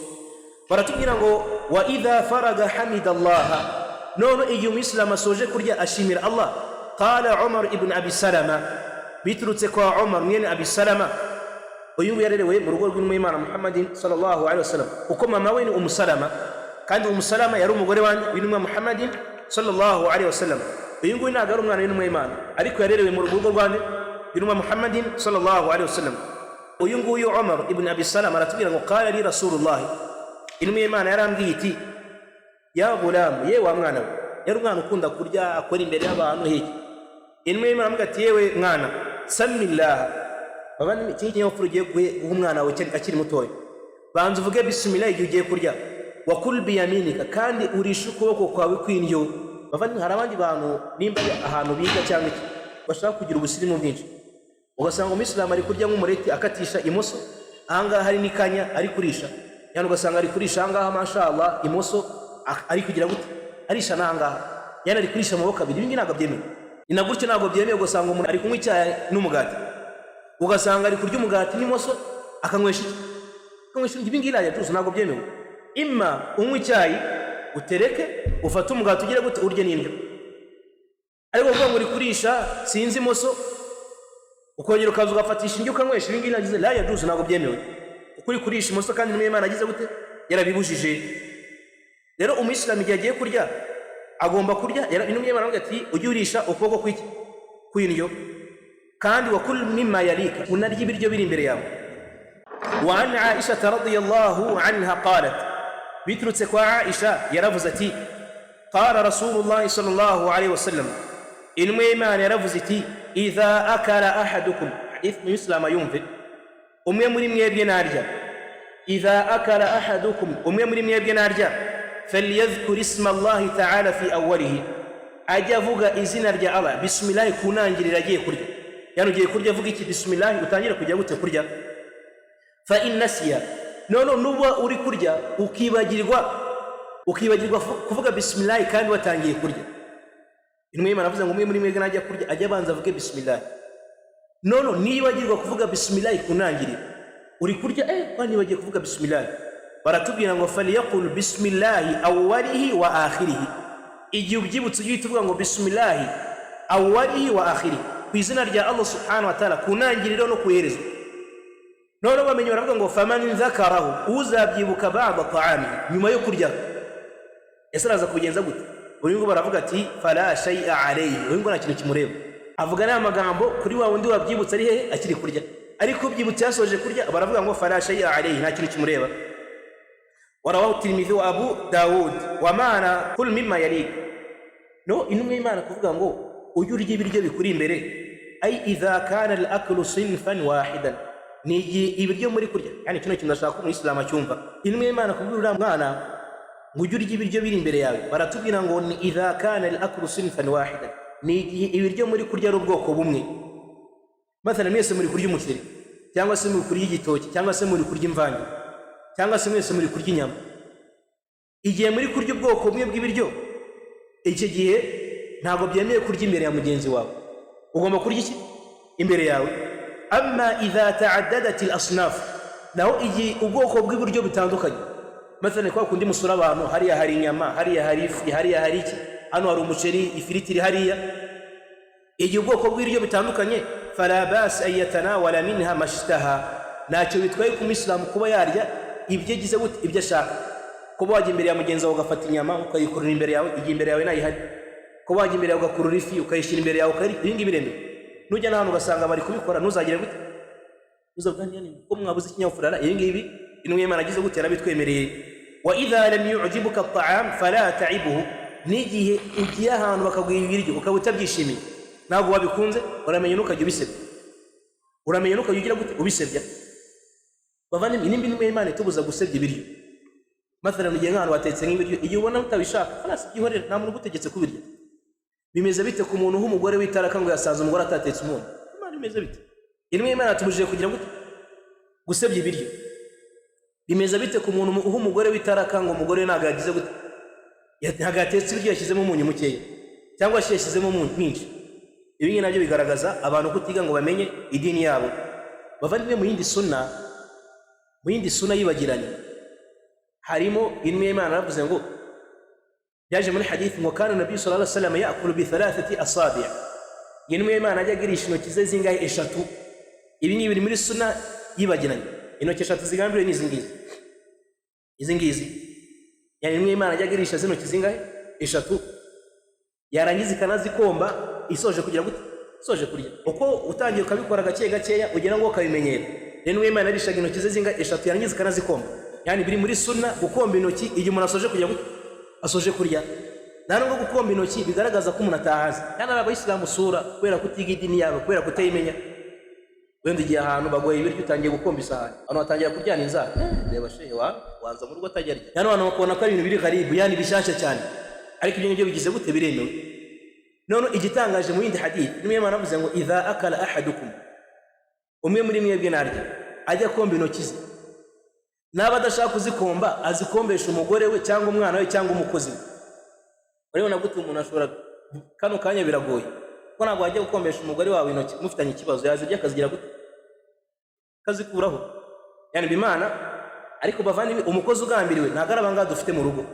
Baratubwira ngo wa idha faraga hamidallaha, igihe umuyisilamu asoje kurya ashimira Allah. Qala Umar ibn Abi Salama, biturutse kwa Umar mwene Abi Salama, uyu nguyu yarerewe mu rugo rw'Imana Muhammadin sallallahu alaihi wasallam, uko mama we ni Salama, kandi Salama yari umugore w'Intumwa Muhammadin sallallahu alaihi wasallam. Uyu nguyu ntabwo ari umwana w'Intumwa, ariko yarerewe mu rugo rw'Intumwa Muhammadin sallallahu alaihi wasallam. Uyu nguyu Umar ibn Abi Salama aratubwira ngo qala li Rasulullah, Intumwa y'Imana yarambwiye iti ya gulam, yewe wa mwana we. Yari umwana ukunda kurya, akora imbere y'abantu hiki. Intumwa y'Imana aramubwira ati yewe mwana, samillah, babandi iki kinyafuru ugiye guha umwana wawe akiri mutoya, banza uvuge bismillah igihe ugiye kurya, wa kul biyaminika, kandi urisha ukuboko kwawe kw'indyo. Bavandimwe, hari abandi bantu nimba ahantu biga cyangwa iki bashaka kugira ubusirimu bwinshi, ugasanga umuyisilamu ari kurya nk'umureti akatisha imoso, ahangaha hari n'ikanya ari kurisha, yani ugasanga ari kurisha ahangaha mashallah imoso ari kugira gute arisha n'ahangaha, yani ari kurisha amaboko abiri. Ibi ntabwo byemewe, ni na gutyo ntabwo byemewe. Ugasanga umuntu ari kunywa icyayi n'umugati, ugasanga ari kurya umugati n'imoso akanywesha ibi ngibi ntabwo byemewe. Imma unywa icyayi utereke, ufate umugati ugira gute urye n'indyo, ariko kuvuga ngo uri kurisha sinzi imoso ukongera ukaza ugafatisha indyo ukanywesha, ibi ngibi nagize la yajuzu, ntabwo byemewe. Uko uri kurisha imoso kandi n'Imana agize gute yarabibujije. Rero umuyisilamu igihe agiye kurya agomba kurya, Intumwa y'Imana aravuga ati ujye urisha ukuboko kw'indyo, kandi wa kul mimma yalika, unarya ibiryo biri imbere yawe. Wa an Aisha radhiyallahu anha qalat, biturutse kwa Aisha yaravuze ati qala Rasulullah sallallahu alaihi wasallam, Intumwa y'Imana yaravuze iti idha akala ahadukum, hadith muislama yumve, umwe muri mwebwe narya, idha akala ahadukum, umwe muri mwebwe narya, falyadhkur isma Allah ta'ala fi awwalihi, ajya avuga izina rya Allah bismillah ku ntangiriro agiye kurya. Yani ugiye kurya avuga iki bismillah, utangira kujya gute kurya. Fa in nasiya, nuba uri kurya ukibagirwa kuvuga bismillah kandi watangiye kurya, Intumwa y'Imana avuze ngo umwe muri mwebwe najya kurya ajya abanza avuge bismillah. Nibagirwa kuvuga bismillah ku ntangiriro, uri kurya kandi nibagiye kuvuga bismillah, baratubwira ngo falyaqul bismillah awwalihi wa akhirihi, igihe ubyibutse ujye uvuga ngo bismillah awwalihi wa akhirihi, ku izina rya Allah subhanahu wa ta'ala ku ntangiriro no ku iherezo. Bamenye baravuga ngo faman dhakarahu, uzabyibuka ba'da ta'ami, nyuma yo kurya, ese araza kugenza gute? Uyu ngo baravuga ati fala shay'a alayhi, uyu ngo nta kintu kimureba. Avuga n'aya magambo kuri wa wundi wabyibutse ari hehe akiri kurya, ariko ubyibutse yasoje kurya baravuga ngo fala shay'a alayhi, nta kintu kimureba. Warawahu Tirmidhi wa Abu Dawud wa maana kul mimma yalik. Intumwa y'Imana kuvuga ngo ujye urya ibiryo bikuri imbere, ay idha kana al-aklu sinfan wahidan, ni igihe ibiryo muri kurya, yani kino kintu ndashaka umuyisilamu acyumva. Intumwa y'Imana kuvuga uriya mwana ngo ujye urya ibiryo biri imbere yawe, baratubwira ngo ni idha kana al-aklu sinfan wahidan, ni igihe ibiryo muri kurya ari ubwoko bumwe. Mathalan mwese muri kurya umuceri, cyangwa se muri kurya igitoki, cyangwa se muri kurya imvange, cyangwa se mwese muri kurya inyama. Igihe muri kurya ubwoko bumwe bw'ibiryo, icyo gihe ntabwo byemewe kurya imbere ya mugenzi wawe, ugomba kurya iki imbere yawe. Amma idha ta'addadat al-asnaf, naho igihe ubwoko bw'ibiryo bitandukanye, mathalan kwa kundi musura abantu, hariya hari inyama, hariya hari ifi, hariya hari iki, hano hari umuceri, ifiriti iri hariya, igihe ubwoko bw'ibiryo bitandukanye, fala bas an yatanawala minha mashtaha, ntacyo bitwaye ku Muislamu kuba yarya ibyo agize gute ibyo ashaka. Kuba wajya imbere ya mugenzi wawe ugafata inyama ukayikurura imbere yawe, igihe imbere yawe nayihari, kuba wajya imbere yawe ugakurura ifi ukayishyira imbere yawe ukayirya, ibi ngibi biremewe. Nujya n'ahantu ugasanga bari kubikora, ntuzagire gute, uzavuga ko mwabuze ikinyabupfura. Ibi ngibi Intumwa y'Imana agize gute yarabitwemereye. wa idha lam yu'jibuka at'am fala ta'ibuhu, nigihe ugiye ahantu bakagwira ibiryo ukaba utabyishimiye ntabwo wabikunze, uramenye nukajya ubisebya, uramenye nukajya ugira gute ubisebya. Bavandimwe, nimba intumwa y'Imana itubuza gusebya ibiryo, mathalan ugiye nk'ahantu watetse nk'ibiryo, igihe ubona utabishaka falas byihorera, nta muntu ugutegetse kubirya. Bimeze bite ku muntu w'umugore w'itaraka ngo yasanze umugore atatetse umuntu? Imana bimeze bite? Intumwa y'Imana yatubujije kugira gute gusebya ibiryo. Bimeze bite ku muntu w'umugore w'itaraka ngo umugore ntabwo yagize gute ntabwo yatetse ibiryo yashyizemo umunyu mukeya cyangwa yashyizemo umunyu mwinshi? Ibi ngibi nabyo bigaragaza abantu kutiga ngo bamenye idini yabo. Bavandimwe, mu yindi suna yibagiranye harimo intumwa y'Imana yaravuze ngo, byaje muri hadith ngo kana nabi sallallahu alaihi wasallam yakulu bi thalathati asabi', intumwa y'Imana ajya agirisha intoki ze zingahe? Eshatu. Ibi ni biri muri suna yibagiranye. Intoki eshatu zigambiriwe ni izi ngizi, yani intumwa y'Imana ajya agirisha z'intoki zingahe? Eshatu. Yarangiza ikanazikomba isoje kugira gute? Isoje kurya. Uko utangiye ukabikora gake gakeya ugira ngo ukabimenyera. Intumwa y'Imana yarishaga intoki ze zingahe? Eshatu, yarangiza ikanazikomba. Yani biri muri suna gukomba intoki igihe umuntu asoje kugira gute? Asoje kurya. Nta nubwo gukomba intoki bigaragaza ko umuntu atahazi. Kandi abayisilamu sura kubera kutiga idini yabo, kubera kutayimenya, wenda igihe ahantu bagoye ibiryo utangiye gukomba isahani, abantu batangira kuryana inzara, reba shehe waza mu rugo atajya arya. Yani abantu bakubona ko ari ibintu biri karibu, yani bishyashya cyane, ariko ibyo ngibyo bigize gute? Biremewe. None igitangaje mu yindi hadith, intumwa y'Imana yavuze ngo idha akala ahadukum, umwe muri mwebwe narya ajya komba intoki ze, naba adashaka kuzikomba azikombesha umugore we cyangwa umwana we cyangwa umukozi we. Urabona gute umuntu ashobora kano kanya biragoye ko ntabwo wajya gukombesha umugore wawe intoki mufitanye ikibazo, yazirya akazigira gute? Kazikuraho. Yani bimana, ariko bavandimwe, umukozi ugambiriwe ntabwo ari abangaba dufite mu rugo.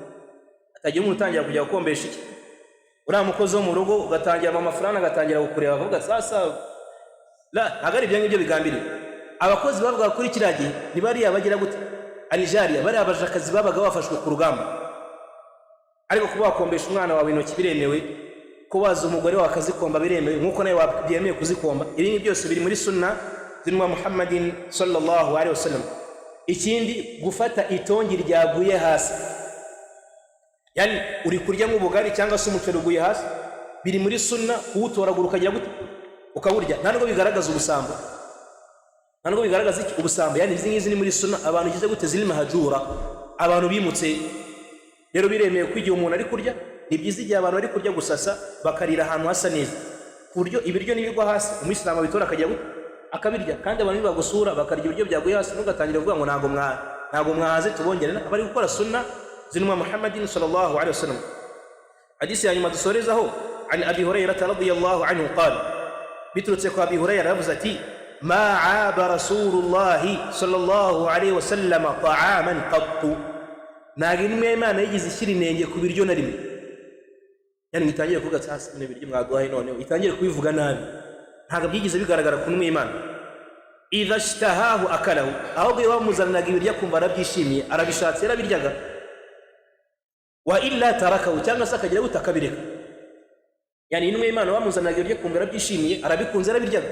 Atagira umuntu utangira kujya gukombesha iki? Uriya mukozi wo mu rugo ugatangira amafaranga agatangira kukureba akavuga sasa la, ntabwo ari ibyo ngibyo bigambiriwe. Abakozi bavuga kuri kiriya gihe ni bariya bagira gute? Alijariya, bariya abajakazi babaga bafashwe ku rugamba. Ariko kuba wakombesha umwana wawe intoki biremewe, ko waza umugore wawe akazikomba biremewe, nk'uko nawe wabyemeye kuzikomba. Ibi ni byose biri muri sunna z'intumwa Muhammadin sallallahu alaihi wasallam. Ikindi, gufata itongi ryaguye hasi, yani uri kurya nk'ubugari cyangwa se umuceri uguye hasi, biri muri sunna kuwutoragura ukagira gute? Ukaburya. Nta nubwo bigaragaza ubusambo, nta nubwo bigaragaza iki? Ubusambo. Yani izi ngizi ni muri sunna abantu gize gute? Ziri mahajura, abantu bimutse. Rero biremewe ko igihe umuntu ari kurya, ni byiza igihe abantu bari kurya gusasa bakarira ahantu hasa neza, ku buryo ibiryo nibigwa hasi umuyisilamu abitora akajya gute? Akabirya. Kandi abantu nibagusura bakarya ibiryo byaguye hasi, ntugatangira kuvuga ngo ntabwo mwahaze tubongere. Bari gukora sunna z'intumwa Muhammadin sallallahu alaihi wasallam. Hadisi ya nyuma dusorezaho, an Abi Hurairah radiyallahu anhu qala, biturutse kwa Abi Hurairah yavuze ati, ma aaba rasulullahi sallallahu alaihi wasallam ta'aman qattu, ntabwo intumwa y'Imana yigeze ishyira inenge ku biryo na rimwe. Yani itangire kuvuga sasa bino biryo mwaduhaye noneho itangire kubivuga nabi, ntabwo byigeze bigaragara ku ntumwa y'Imana. Idha ishtahahu akalahu, ahubwo iyo bamuzaniraga ibiryo akumva arabyishimiye, arabishatse yarabiryaga. Wa illa tarakahu, cyangwa se akagira gute? Akabireka. Yani intumwa y'Imana bamuzaniraga ibiryo akumva arabyishimiye, arabikunze, arabiryaga.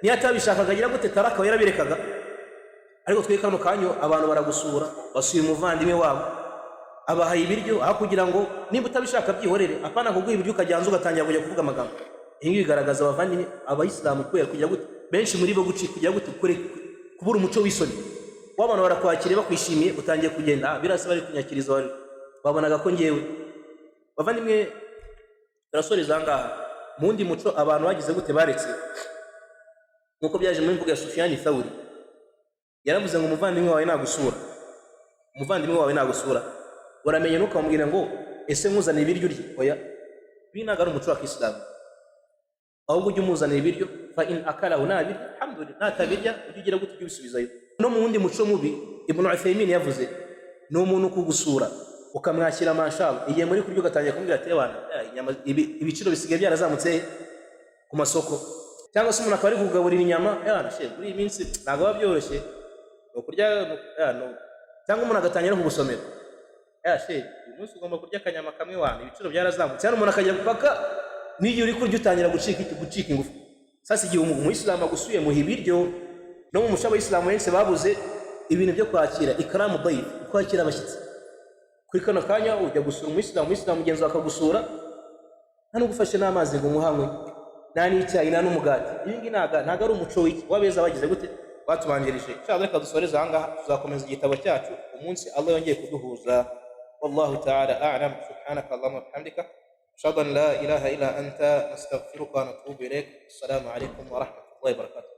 Niyo atabishaka akagira gute? Tarakahu, yarabirekaga. Ariko twe kano kanyo abantu baragusura, basuye umuvandimwe wabo, abahaye ibiryo, aho kugira ngo nimba utabishaka byihorere, apana kuguha ibiryo ukajyanza ugatangira kujya kuvuga amagambo. Ibi bigaragaza abavandimwe abayisilamu kubera kugira gute? Benshi muri bo kugira gute? Kubura umuco w'isoni. W'abantu barakwakiriye bakwishimiye, utangiye kugenda birasa bari kunyakiriza wari wabonaga ko ngewe. Bavandimwe, turasoreza ngaha mu wundi muco abantu bagize gute? Baretse, nkuko byaje muri mvuga ya Sufyan Thawri. Yaravuze ngo umuvandimwe wawe nagusura, umuvandimwe wawe nagusura, uramenye nukamubwira ngo ese nkuzanira ibiryo urye? Oya, binaga ari umuco wa Kisilamu. Ahubwo ujye umuzanira ibiryo, fa in akalahu, nabirya alhamdulillah, natabirya ujye ugira gute? Ujye ubisubizayo. No mu wundi muco mubi Ibn Uthaymin yavuze, ni umuntu kugusura ukamwakira mashallah, igihe muri kurya ugatangira kumubwira ati bana ibiciro bisigaye byarazamutse ku masoko, cyangwa se umuntu akaba ari kugaburira inyama, shehe muri iyi minsi ntabwo biba byoroshye kurya, cyangwa umuntu agatangira kugusomera, shehe uyu munsi ugomba kurya akanyama kamwe, wana ibiciro byarazamutse. Cyane umuntu akajya gupaka, n'igihe uri kurya utangira gucika ingufu. Sasa igihe umuyisilamu agusuye muha ibiryo, no mu muco w'abayisilamu benshi babuze ibintu byo kwakira ikaramu dayif, kwakira abashyitsi. kuri kano kanya ujya gusura umuyisilamu mugenzi wawe akagusura nta n'ugufashe n'amazi ngo umuhanywe nta n'icyayi nta n'umugati. Ibi ngibi ntabwo ari umuco w'abeza bagize gute batubanjirije. Inshallah reka dusoreze aha ngaha, tuzakomeza igitabo cyacu umunsi Allah yongeye kuduhuza. Wallahu ta'ala a'lam. Subhanaka Allahumma wa bihamdika ashhadu an la ilaha illa anta nastaghfiruka wa natubu ilayk. Assalamu alaykum wa rahmatullahi wa barakatuh.